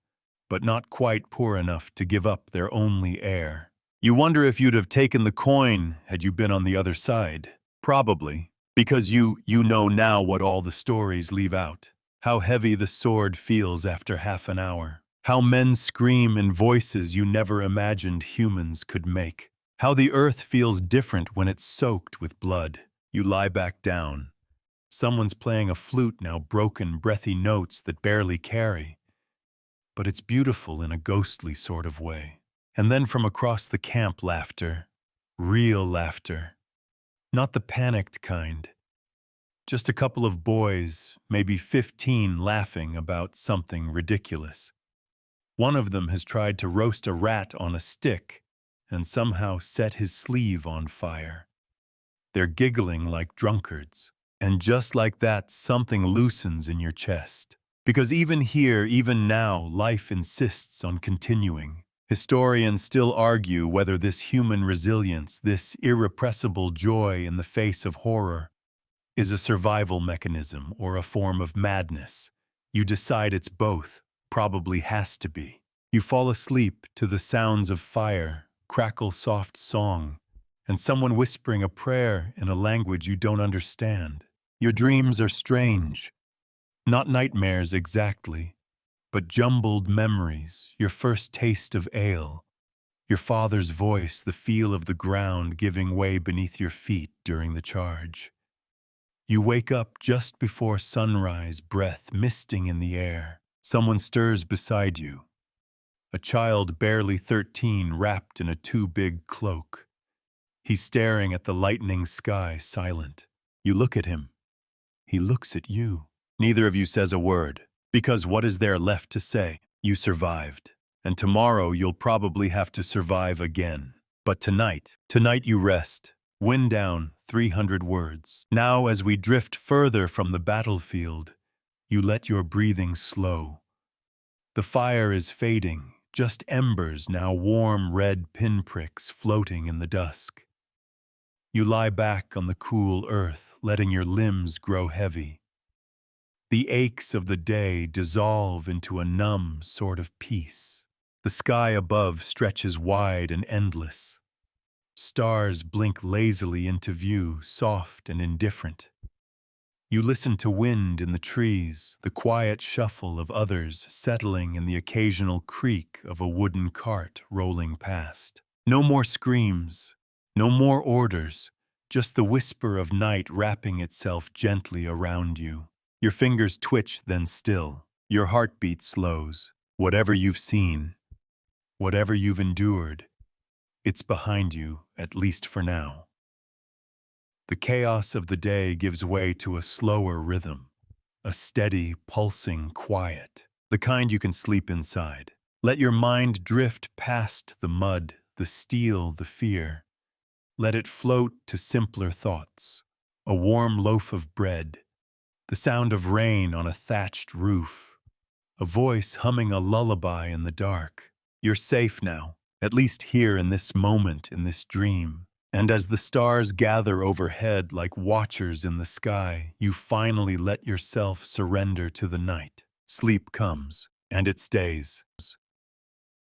but not quite poor enough to give up their only heir. You wonder if you'd have taken the coin had you been on the other side. Probably, because you know now what all the stories leave out. How heavy the sword feels after half an hour. How men scream in voices you never imagined humans could make. How the earth feels different when it's soaked with blood. You lie back down. Someone's playing a flute now, broken, breathy notes that barely carry. But it's beautiful in a ghostly sort of way. And then from across the camp, laughter. Real laughter. Not the panicked kind. Just a couple of boys, maybe 15, laughing about something ridiculous. One of them has tried to roast a rat on a stick and somehow set his sleeve on fire. They're giggling like drunkards. And just like that, something loosens in your chest. Because even here, even now, life insists on continuing. Historians still argue whether this human resilience, this irrepressible joy in the face of horror, is a survival mechanism or a form of madness. You decide it's both, probably has to be. You fall asleep to the sounds of fire, crackle soft song, and someone whispering a prayer in a language you don't understand. Your dreams are strange. Not nightmares exactly, but jumbled memories, your first taste of ale, your father's voice, the feel of the ground giving way beneath your feet during the charge. You wake up just before sunrise, breath misting in the air. Someone stirs beside you. A child barely 13 wrapped in a too big cloak. He's staring at the lightening sky, silent. You look at him. He looks at you. Neither of you says a word, because what is there left to say? You survived, and tomorrow you'll probably have to survive again. But tonight you rest. Wind down 300 words. Now, as we drift further from the battlefield, you let your breathing slow. The fire is fading, just embers, now warm red pinpricks floating in the dusk. You lie back on the cool earth, letting your limbs grow heavy. The aches of the day dissolve into a numb sort of peace. The sky above stretches wide and endless. Stars blink lazily into view, soft and indifferent. You listen to wind in the trees, the quiet shuffle of others settling in the occasional creak of a wooden cart rolling past. No more screams, no more orders, just the whisper of night wrapping itself gently around you. Your fingers twitch, then still. Your heartbeat slows. Whatever you've seen, whatever you've endured, it's behind you, at least for now. The chaos of the day gives way to a slower rhythm, a steady, pulsing quiet, the kind you can sleep inside. Let your mind drift past the mud, the steel, the fear. Let it float to simpler thoughts, a warm loaf of bread, the sound of rain on a thatched roof, a voice humming a lullaby in the dark. You're safe now, at least here in this moment, in this dream. And as the stars gather overhead like watchers in the sky, you finally let yourself surrender to the night. Sleep comes, and it stays.